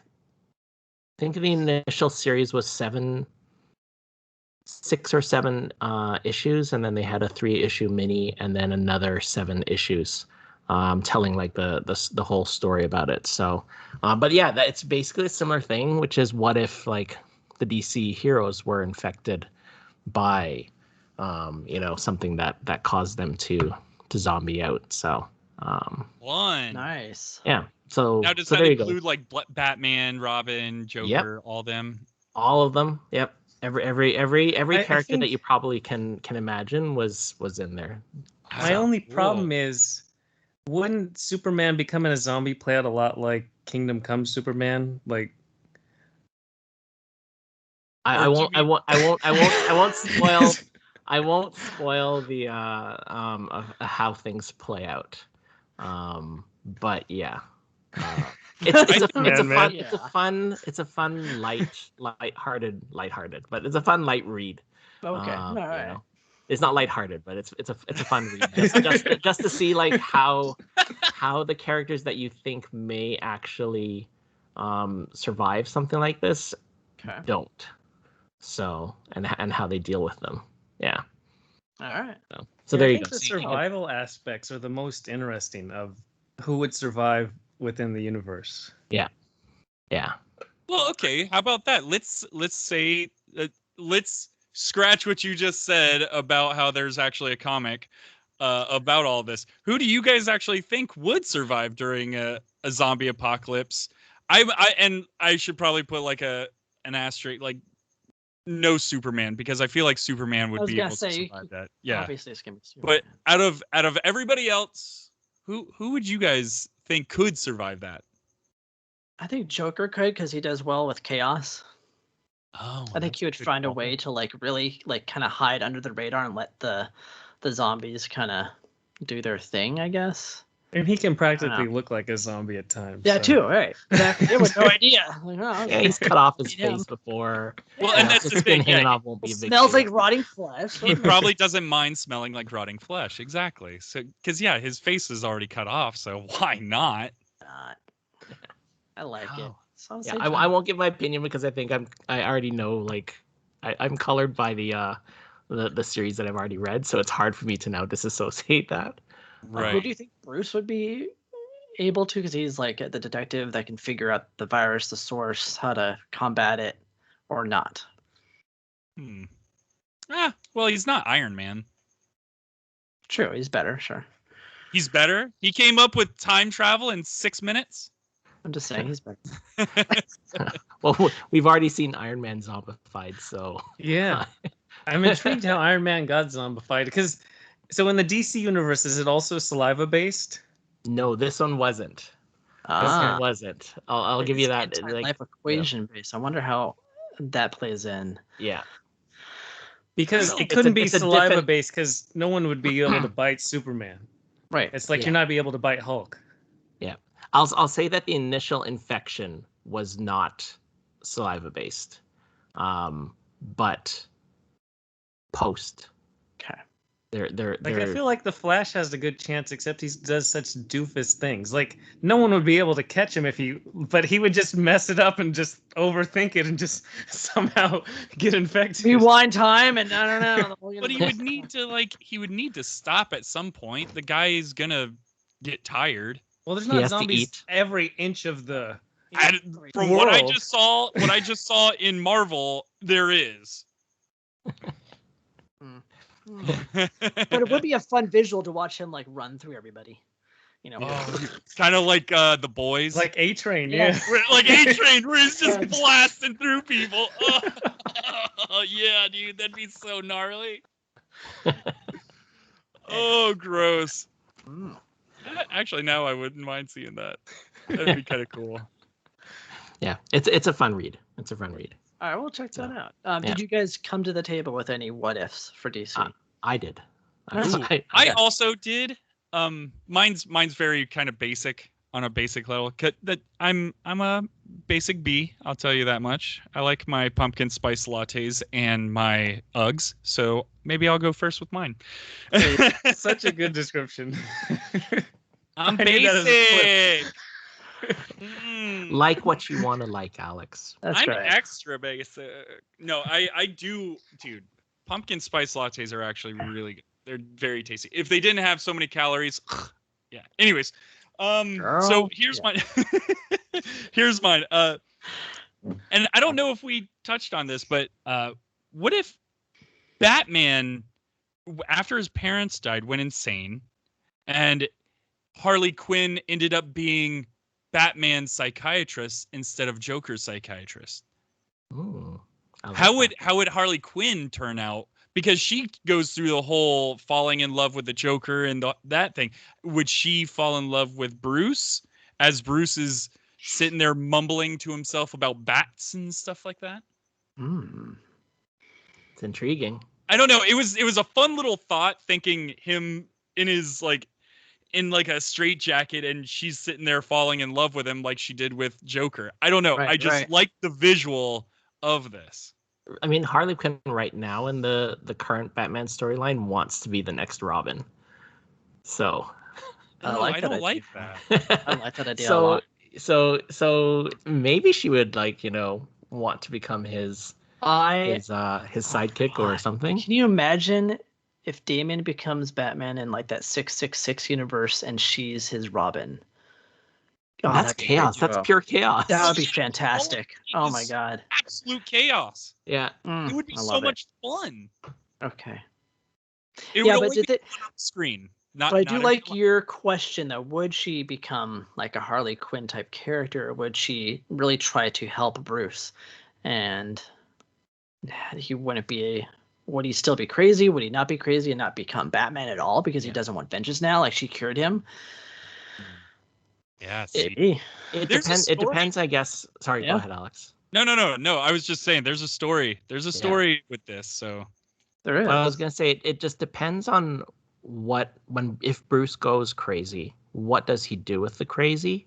I think the initial series was 6 or 7 issues, and then they had a 3-issue mini, and then another 7 issues, telling like the whole story about it. So, but yeah, it's basically a similar thing, which is what if like the DC heroes were infected by, something that caused them to zombie out. So, One. Nice. yeah. So Now, does so that there you go. include like Batman, Robin, Joker, all them? All of them. Yep. Every I character that think- you probably can imagine was in there. My So, only cool. problem is, wouldn't Superman becoming a zombie play out a lot like Kingdom Come Superman? Like, I Or do won't we- I won't spoil I won't spoil the of how things play out. But yeah. It's a Man. fun lighthearted, but it's a fun light read. Okay. You All right. know. It's not lighthearted, but it's a fun read. Just to see like how the characters that you think may actually survive something like this Okay. don't. So and how they deal with them. Yeah. All right. So Yeah, there I you think go. the survival aspects are the most interesting of who would survive within the universe. Yeah. Well, okay. How about that? Let's say let's scratch what you just said about how there's actually a comic about all this. Who do you guys actually think would survive during a zombie apocalypse? I should probably put like an asterisk, like no Superman, because I feel like Superman I would was be gonna able say, to survive that. Yeah. Obviously, it's gonna be Superman. But out of everybody else, who would you guys think could survive that? I think Joker could because he does well with chaos. Oh, I think he would find a way to like really like kind of hide under the radar and let the zombies kind of do their thing, I guess. And he can practically look like a zombie at times. Yeah, so. too. Right. Exactly. They have no idea. Like, oh, Yeah, he's cut off his Yeah. face before. Well, Yeah. and that's his the skin thing. hanging Yeah, off won't be a big smells deal. like rotting flesh. he probably doesn't mind smelling like rotting flesh. Exactly. So, because yeah, his face is already cut off, so why not? Not. I like it. Oh. So Yeah, I won't give my opinion because I think I already know, like I'm colored by the series that I've already read, so it's hard for me to now disassociate that. Who Right. do you think Bruce would be able to? Because he's like the detective that can figure out the virus, the source, how to combat it, or not. Well, he's not Iron Man. True, he's better. Sure. He's better. He came up with time travel in 6 minutes. I'm just saying he's better. Well, we've already seen Iron Man zombified, so Yeah. I'm intrigued how Iron Man got zombified because So in the DC universe, is it also saliva based? No, this one wasn't. This Ah, one wasn't. I'll give you that. Like, life equation based. I wonder how that plays in. yeah. Because So it it's couldn't a- be it's a saliva different- based because no one would be able to bite Superman. Right. It's like Yeah. you're not be able to bite Hulk. Yeah. I'll say that the initial infection was not saliva based. But post Okay. they're Like I feel like the Flash has a good chance, except he does such doofus things. Like no one would be able to catch him but he would just mess it up and just overthink it and just somehow get infected. Rewind time, and I don't know. But he would need to stop at some point. The guy is gonna get tired. Well, there's He not has to zombies eat. every inch of the. From what I World. just saw in Marvel, there is. But it would be a fun visual to watch him like run through everybody. You know. It's kind of like The Boys. Like A-Train, Yes. yeah. Like A-Train, where he's just blasting through people. Oh, yeah, dude, that'd be so gnarly. Oh, gross. Mm. Actually, now I wouldn't mind seeing that. That'd be kind of cool. Yeah, it's a fun read. It's a fun read. All right, we'll check that So, out. yeah. Did you guys come to the table with any what ifs for DC? I did. Ooh. I also did. Mine's very kind of basic on a basic level. That I'm a basic B. I'll tell you that much. I like my pumpkin spice lattes and my Uggs. So maybe I'll go first with mine. Such a good description. I'm I need that as a basic. Like what you want to like, Alex. That's I'm right. extra basic. No, I do, dude. Pumpkin spice lattes are actually really good. They're very tasty. If they didn't have so many calories, yeah. Anyways, so Girl, here's yeah. mine. Here's mine. And I don't know if we touched on this, but what if Batman, after his parents died, went insane, and Harley Quinn ended up being Batman's psychiatrist instead of Joker's psychiatrist? Ooh, I like How that. would Harley Quinn turn out? Because she goes through the whole falling in love with the Joker and that thing. Would she fall in love with Bruce as Bruce is sitting there mumbling to himself about bats and stuff like that? Mm. It's intriguing. I don't know. It was a fun little thought, thinking him in his in a straitjacket and she's sitting there falling in love with him like she did with Joker. I don't know. Right, I just right. like the visual of this. I mean, Harley Quinn right now in the current Batman storyline wants to be the next Robin. So I No, like I that don't idea. like that. I like that idea a lot. so maybe she would want to become his sidekick or something. Can you imagine if Damien becomes Batman in like that 666 universe and she's his Robin? Oh, That's that'd be chaos. great. That's pure chaos. That would be fantastic. Oh my It's god. absolute chaos. Yeah. Mm, It would be I so love it. much fun. Okay. It Yeah, would but only did be they, on screen. Not, but I not do in like real your question though. Would she become like a Harley Quinn type character, or would she really try to help Bruce? And he wouldn't be would he still be crazy? Would he not be crazy and not become Batman at all because he Yeah. doesn't want vengeance now? Like she cured him? life. Yeah. See. Maybe. It There's a depends. It story- depends, I guess. Sorry, Yeah. go ahead, Alex. No. I was just saying. There's a story. There's a story with this. So There is. Well, I was gonna say it just depends on if Bruce goes crazy, what does he do with the crazy?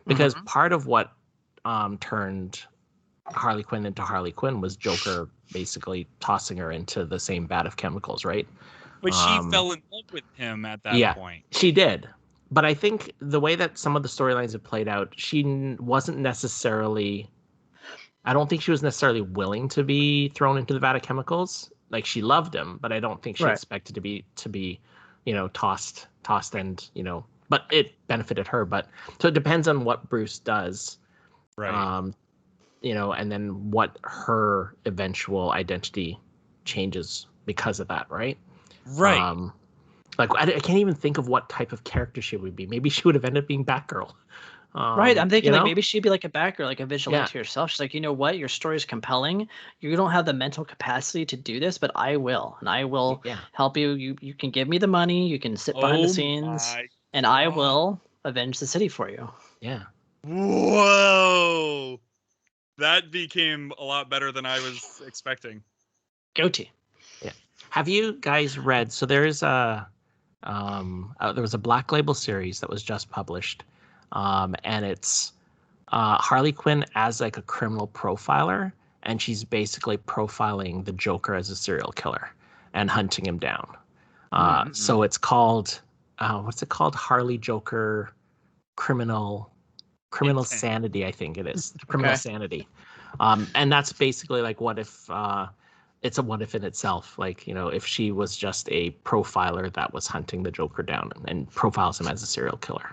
Because part of what turned Harley Quinn into Harley Quinn was Joker basically tossing her into the same vat of chemicals, right? but she fell in love with him at that point. She did. But I think the way that some of the storylines have played out, wasn't necessarily. I don't think she was necessarily willing to be thrown into the vat of chemicals. Like she loved him, but I don't think she Right. expected to be, tossed and, but it benefited her. But so it depends on what Bruce does, Right. and then what her eventual identity changes because of that, right? Right. Like I can't even think of what type of character she would be. Maybe she would have ended up being Batgirl. Right. I'm thinking you like know? maybe she'd be like a backer, like a vigilante herself. She's like, you know what? Your story is compelling. You don't have the mental capacity to do this, but I will. And I will Yeah. help you. You can give me the money. You can sit behind the Oh scenes. my And I God. will avenge the city for you. Yeah. Whoa. That became a lot better than I was expecting. Goatee. Have you guys read? So there's there was a Black Label series that was just published, and it's Harley Quinn as like a criminal profiler, and she's basically profiling the Joker as a serial killer and hunting him down. So it's called what's it called? Harley Joker Criminal Intent. Sanity, I think it is. Criminal Okay. Sanity. And that's basically like what if it's a what if in itself. Like, you know, if she was just a profiler that was hunting the Joker down and profiles him as a serial killer.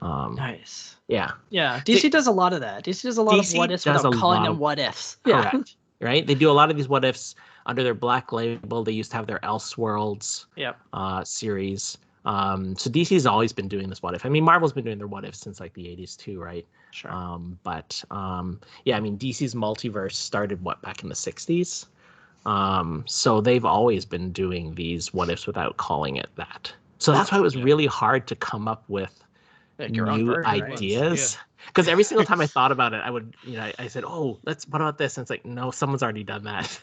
Nice. Yeah. Yeah. DC does a lot of that. DC does a lot of DC what ifs does without a calling lot them of- what ifs. Yeah. Correct. Right? They do a lot of these what ifs under their Black Label. They used to have their Elseworlds Yep. series. So DC's always been doing this what if. I mean, Marvel's been doing their what ifs since like the 80s too, right? Sure. Yeah, I mean, DC's multiverse started back in the 60s. So they've always been doing these what ifs without calling it that. So that's why it was really hard to come up with Like your own new version, right? ideas. Because every single time I thought about it, I would, I said, "Oh, what about this?" And it's like, no, someone's already done that.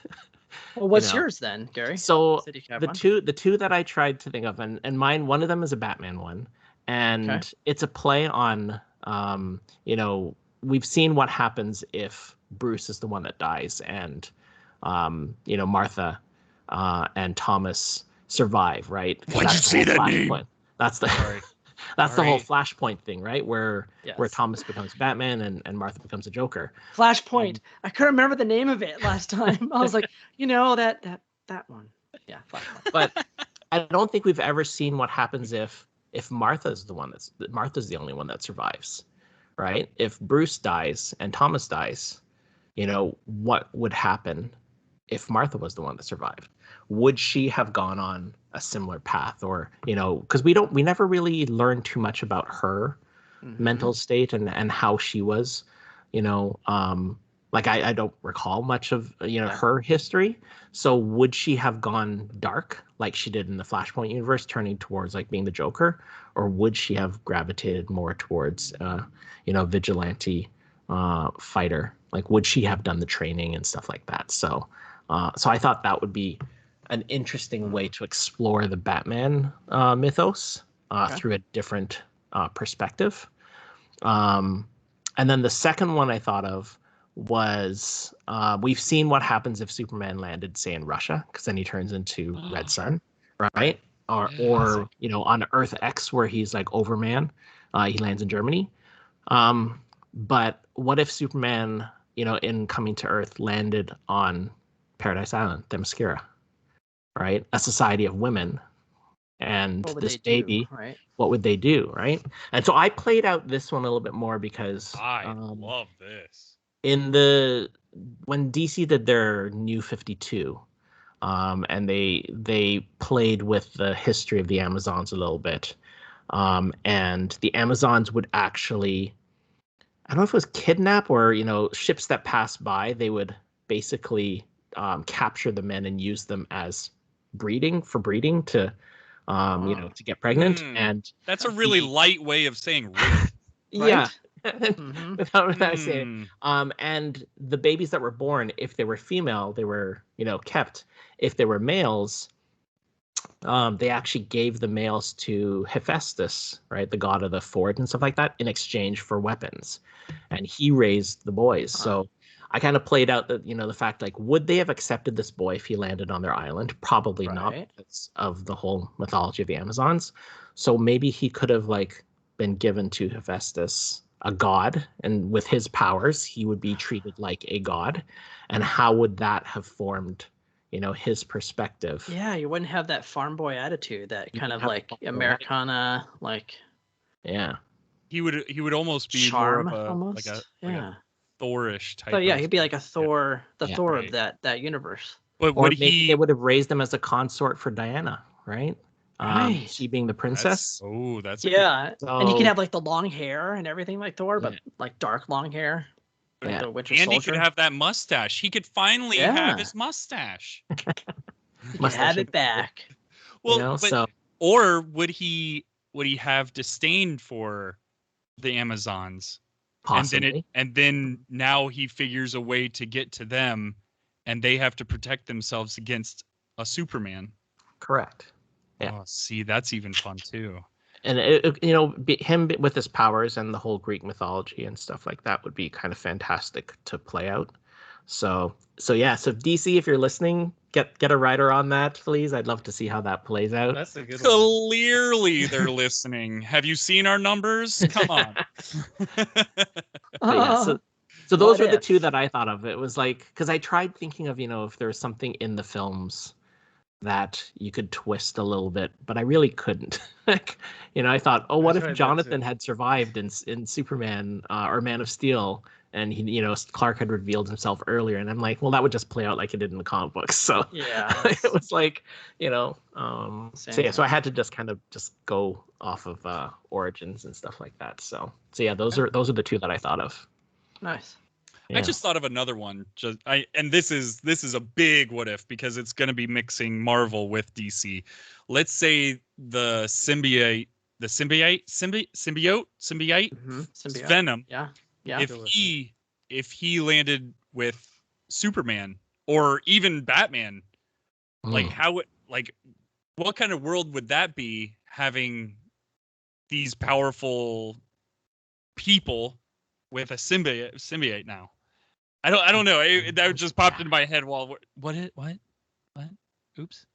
Well, what's know. yours then, Gary? So City Cab the one? two that I tried to think of, and mine, one of them is a Batman one, and Okay. it's a play on, we've seen what happens if Bruce is the one that dies, and Martha and Thomas survive, right? 'Cause Why'd you that's the say whole that name? Flashpoint. That's the Sorry. that's the whole Sorry. Flashpoint thing, right? Where Yes. Thomas becomes Batman and Martha becomes a Joker. Flashpoint. I couldn't remember the name of it last time. I was like, that one. Yeah, Flashpoint. But I don't think we've ever seen what happens if Martha's the only one that survives, right? If Bruce dies and Thomas dies, what would happen if Martha was the one that survived? Would she have gone on a similar path, or because we never really learned too much about her mental state and how she was, like I don't recall much of her history. So would she have gone dark like she did in the Flashpoint universe, turning towards like being the Joker, or would she have gravitated more towards vigilante fighter? Like, would she have done the training and stuff like that? So I thought that would be an interesting way to explore the Batman mythos through a different perspective. And then the second one I thought of was we've seen what happens if Superman landed, say, in Russia, because then he turns into Red Sun, right? Or on Earth X, where he's like Overman, he lands in Germany. But what if Superman, in coming to Earth, landed on Paradise Island, Themyscira, right? A society of women, and this baby, right? What would they do, right? And so I played out this one a little bit more because I love this. When DC did their New 52, and they played with the history of the Amazons a little bit, and the Amazons would actually, I don't know if it was kidnap or ships that pass by, they would basically capture the men and use them as breeding to to get pregnant. And that's a really light way of saying rape. Yeah. Mm-hmm. without saying it. And the babies that were born, if they were female, they were kept. If they were males, they actually gave the males to Hephaestus, right, the god of the forge and stuff like that, in exchange for weapons, and he raised the boys. So I kind of played out the fact, like, would they have accepted this boy if he landed on their island? Probably not, because of the whole mythology of the Amazons. So maybe he could have been given to Hephaestus, a god, and with his powers he would be treated like a god. And how would that have formed his perspective? Yeah, you wouldn't have that farm boy attitude, that kind of like Americana, like, yeah, he would almost be charm, more of a almost. like a Thor-ish type. So yeah, he'd be like a Thor, Thor right. of that universe. But or maybe they would have raised him as a consort for Diana, right? Right. She being the princess. That's a good- Yeah, and he can So- have like the long hair and everything like Thor, but like dark long hair. Like Yeah. the Winter and he Soldier. could have that mustache. He could finally have Yeah. his mustache. He can Mustache have would it be cool. back. Well, know, but so- or would he have disdain for the Amazons? Possibly. And then now he figures a way to get to them, and they have to protect themselves against a Superman. Correct. Yeah. Oh, see, that's even fun too. And him with his powers and the whole Greek mythology and stuff like that would be kind of fantastic to play out. So DC, if you're listening, get a writer on that, please. I'd love to see how that plays out. That's a good one. Clearly, they're listening. Have you seen our numbers? Come on. But yeah, so those What were the two if? that I thought of. It was like, because I tried thinking of, if there was something in the films that you could twist a little bit, but I really couldn't. I thought, oh, what I if tried that Jonathan too. had survived in Superman or Man of Steel, and Clark had revealed himself earlier, and I'm like, well, that would just play out like it did in the comic books. So Yeah. it was like, so Same so I had to just kind of just go off of origins and stuff like that. So yeah, those are the two that I thought of. Nice. I just thought of another one. And this is a big what if, because it's going to be mixing Marvel with DC. Let's say the symbiote, Symbiote. Venom. Yeah. Yeah. If he landed with Superman or even Batman, like what kind of world would that be, having these powerful people with a symbiote now? I don't know. That just popped into my head while what? Oops.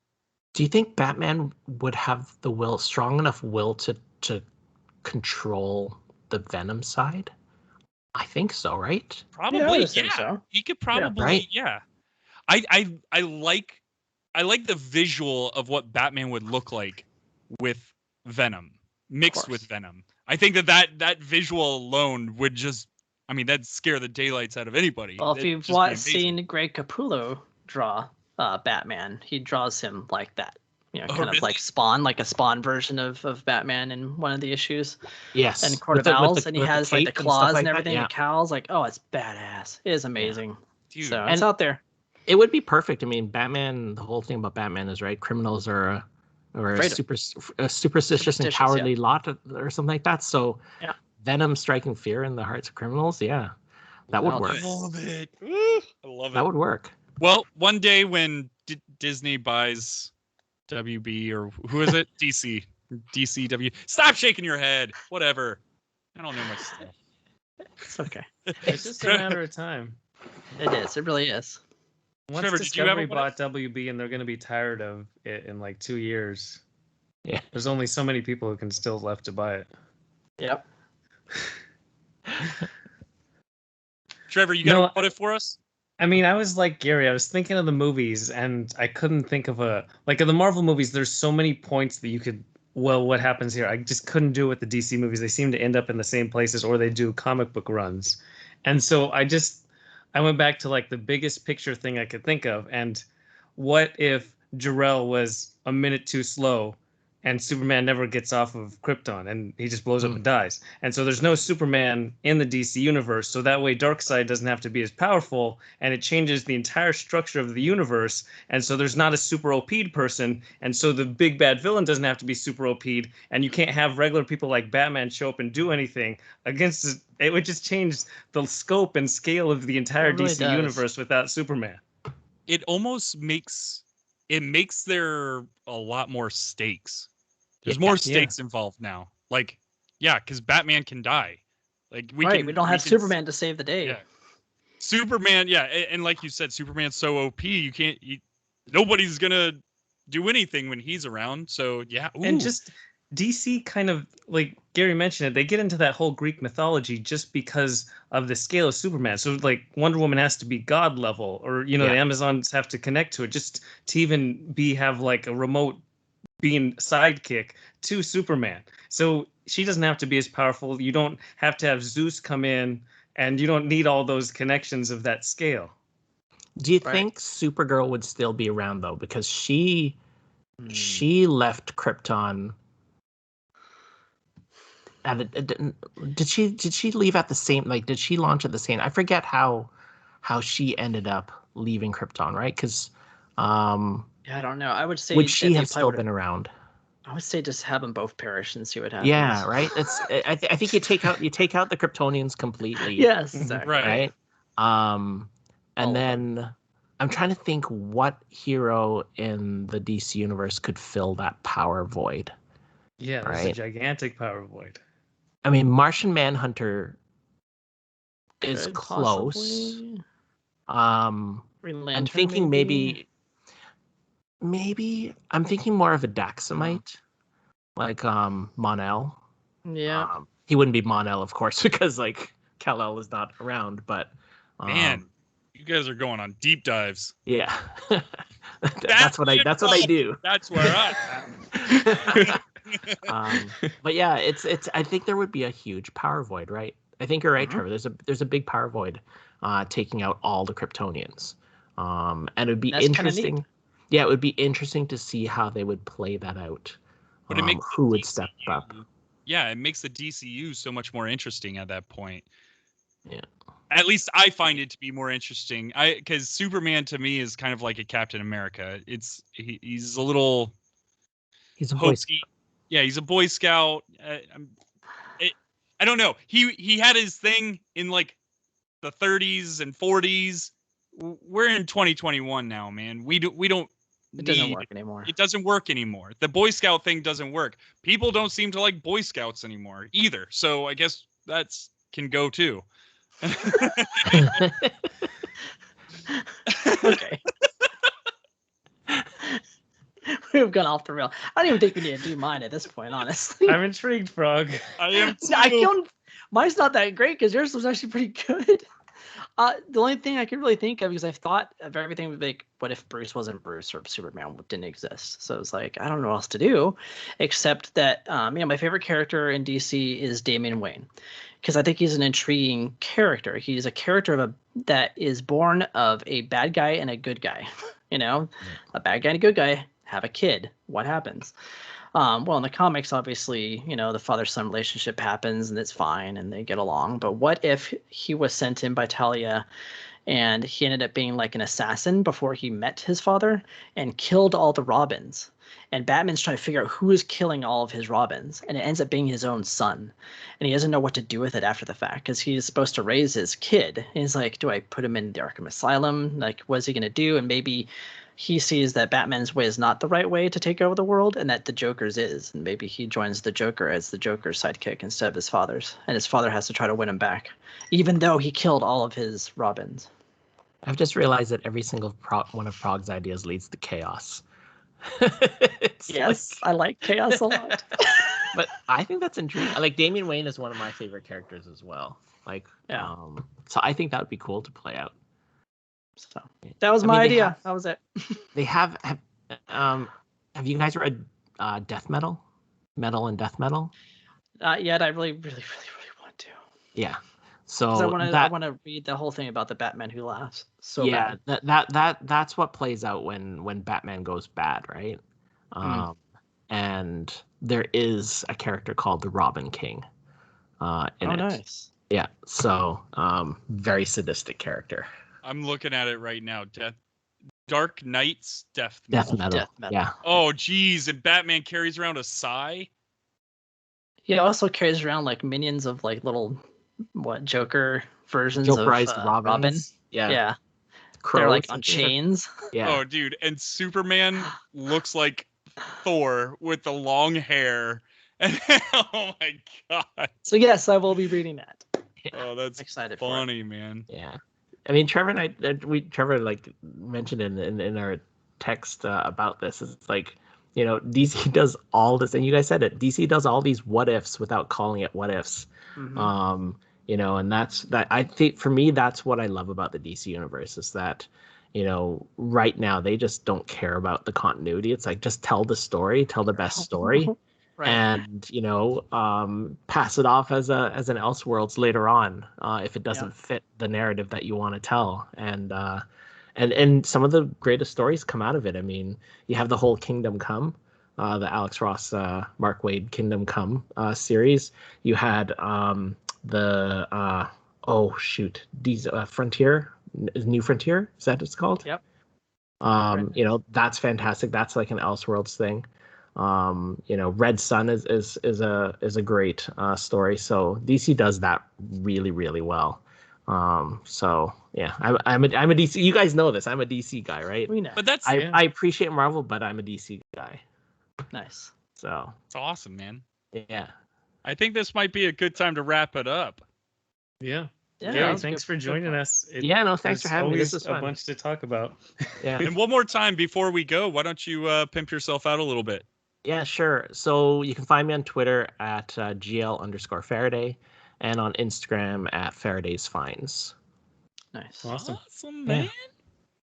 Do you think Batman would have the strong enough will to control the Venom side? I think so, right? Probably, I would think so. He could probably, right? yeah. I like the visual of what Batman would look like with Venom mixed with Venom. I think that visual alone would just, that'd scare the daylights out of anybody. Well, if That'd you've just be seen Greg Capullo draw Batman, he draws him like that. Kind of really? like Spawn, like a Spawn version of Batman in one of the issues. Yes. And Court of Owls, and he has like the cape and claws stuff and like that, everything, yeah. the cowls. Like, oh, it's badass. It is amazing. Dude. So it's out there. It would be perfect. Batman. The whole thing about Batman is, right, criminals are a superstitious and cowardly lot, or something like that. So yeah. Venom striking fear in the hearts of criminals. Yeah, that would work. I love it. I love it. That would work. Well, one day when Disney buys WB, or who is it? DCW. Stop shaking your head. Whatever. I don't know my stuff. It's okay. It's just a matter of time. It is. It really is. Once Trevor, did you have Discovery a bought WB, and they're going to be tired of it in like 2 years. Yeah. There's only so many people who can still left to buy it. Yep. Trevor, you got a what if for us? I was like Gary. I was thinking of the movies, and I couldn't think of in the Marvel movies, there's so many points that you could, what happens here? I just couldn't do it with the DC movies. They seem to end up in the same places, or they do comic book runs. And so I went back to like the biggest picture thing I could think of. And what if Jor-El was a minute too slow, and Superman never gets off of Krypton, and he just blows up and dies? And so there's no Superman in the DC universe, so that way Darkseid doesn't have to be as powerful, and it changes the entire structure of the universe. And so there's not a super OP'd person, and so the big bad villain doesn't have to be super OP'd, and you can't have regular people like Batman show up and do anything against it. Would just change the scope and scale of the entire It really DC does. universe without Superman. It almost makes there a lot more stakes. There's more stakes involved now. Like, yeah, because Batman can die. Like we don't have Superman to save the day. Yeah. Superman, yeah, and like you said, Superman's so OP, nobody's gonna do anything when he's around. So yeah, and just DC kind of, like Gary mentioned it, they get into that whole Greek mythology just because of the scale of Superman. So like Wonder Woman has to be god level, or the Amazons have to connect to it just to even have like a remote being sidekick to Superman. So she doesn't have to be as powerful. You don't have to have Zeus come in, and you don't need all those connections of that scale. Do you think Supergirl would still be around though? Because she she left Krypton. Did she leave at the same, like, did she launch at the same? I forget how she ended up leaving Krypton, right? Because Yeah, I don't know. I would say would that she they have probably still would've- been around? I would say just have them both perish and see what happens. Yeah, right. I think you take out the Kryptonians completely. Yes, Mhm. exactly. Right. And All of then I'm trying to think what hero in the DC universe could fill that power void. Yeah, there's a Right. gigantic power void. I mean, Martian Manhunter is Could close. possibly. I'm Green Lantern, thinking maybe I'm thinking more of a Daxamite, like Mon-El. Yeah. He wouldn't be Mon-El, of course, because like Kal-El is not around. But Man, you guys are going on deep dives. yeah, that's what I do. That's where I But yeah, it's I think there would be a huge power void, right? I think you're right, Mhm. Trevor. There's a big power void, taking out all the Kryptonians, and it would be That's kinda neat. interesting. Yeah, it would be interesting to see how they would play that out. But it makes the Who would step up? Yeah, it makes the DCU so much more interesting at that point. Yeah. At least I find it to be more interesting. Because Superman to me is kind of like a Captain America. He's a little He's a Boy Scout. hokey. Yeah, he's a Boy Scout. I don't know. He had his thing in like the 30s and 40s. We're in 2021 now, man. We don't. It doesn't work anymore. It doesn't work anymore. The Boy Scout thing doesn't work. People don't seem to like Boy Scouts anymore either. So I guess that's can go too. Okay. We've gone off the rail. I don't even think we need to do mine at this point, honestly. I'm intrigued, Frog. I am too. I don't. Mine's not that great because yours was actually pretty good. The only thing I could really think of, because I've thought of everything, like, what if Bruce wasn't Bruce or Superman didn't exist? So it's like, I don't know what else to do, except that, my favorite character in DC is Damian Wayne, because I think he's an intriguing character. He's a character that is born of a bad guy and a good guy. A bad guy and a good guy have a kid. What happens? Well, in the comics, obviously, the father-son relationship happens and it's fine and they get along. But what if he was sent in by Talia and he ended up being like an assassin before he met his father and killed all the Robins? And Batman's trying to figure out who is killing all of his Robins. And it ends up being his own son. And he doesn't know what to do with it after the fact because he's supposed to raise his kid. And he's like, do I put him in the Arkham Asylum? Like, what is he going to do? And maybe he sees that Batman's way is not the right way to take over the world and that the Joker's is. And maybe he joins the Joker as the Joker's sidekick instead of his father's. And his father has to try to win him back, even though he killed all of his Robins. I've just realized that every single one of Prog's ideas leads to chaos. Yes, I like chaos a lot. But I think that's intriguing. Like, Damian Wayne is one of my favorite characters as well. Like, Yeah. So I think that would be cool to play out. So that was my idea. That was it. They have you guys read Death Metal? Metal and Death Metal? Not yet. I really, really, really, really want to. Yeah. So I want to read the whole thing about the Batman Who Laughs. So yeah, bad. that's what plays out when Batman goes bad, right? And there is a character called the Robin King in it. Nice. Yeah. So very sadistic character. I'm looking at it right now. Dark Knight's Death Death Metal. Metal. Yeah. Oh, geez. And Batman carries around a sigh? He also carries around like minions of like little Joker versions Jokerized of Robins. Robin. Yeah. Yeah. Crows. They're like on chains. Yeah. Oh, dude. And Superman looks like Thor with the long hair. And oh my god. So yes, I will be reading that. Oh, that's Excited funny, man. Yeah. I mean, Trevor and I, Trevor like mentioned in our text about this. It's like, DC does all this, and you guys said it. DC does all these what ifs without calling it what ifs. Mm-hmm. And that's that. I think for me, that's what I love about the DC universe is that, right now they just don't care about the continuity. It's like just tell the story, tell the best story. Right. And pass it off as an Elseworlds later on if it doesn't fit the narrative that you want to tell. And and some of the greatest stories come out of it. I mean, you have the whole Kingdom Come, the Alex Ross, Mark Waid Kingdom Come series. You had the oh shoot, these Frontier, New Frontier, is that what it's called? Yep. You know, that's fantastic. That's like an Elseworlds thing. You know, Red Sun is a great story. So DC does that really, really well. So yeah, I'm a DC. You guys know this. I'm a DC guy, right? We know. But that's I appreciate Marvel, but I'm a DC guy. Nice. So it's awesome, man. yeah. I think this might be a good time to wrap it up. Yeah. Yeah, Gary, that was thanks good- for good joining point. us. Yeah, no, thanks for there's having me. This always is fun. a bunch to talk about. Yeah. And one more time before we go, why don't you pimp yourself out a little bit? Yeah, sure. So you can find me on Twitter at GL_Faraday and on Instagram at Faraday's Finds. Nice. Awesome. man. Yeah.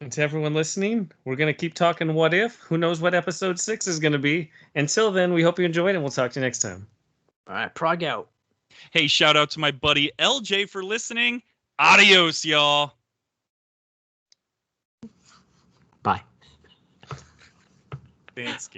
And to everyone listening, we're going to keep talking what if. Who knows what episode 6 is going to be. Until then, we hope you enjoyed and we'll talk to you next time. All right, Prague out. Hey, shout out to my buddy LJ for listening. Adios, y'all. Bye. Thanks, Gary.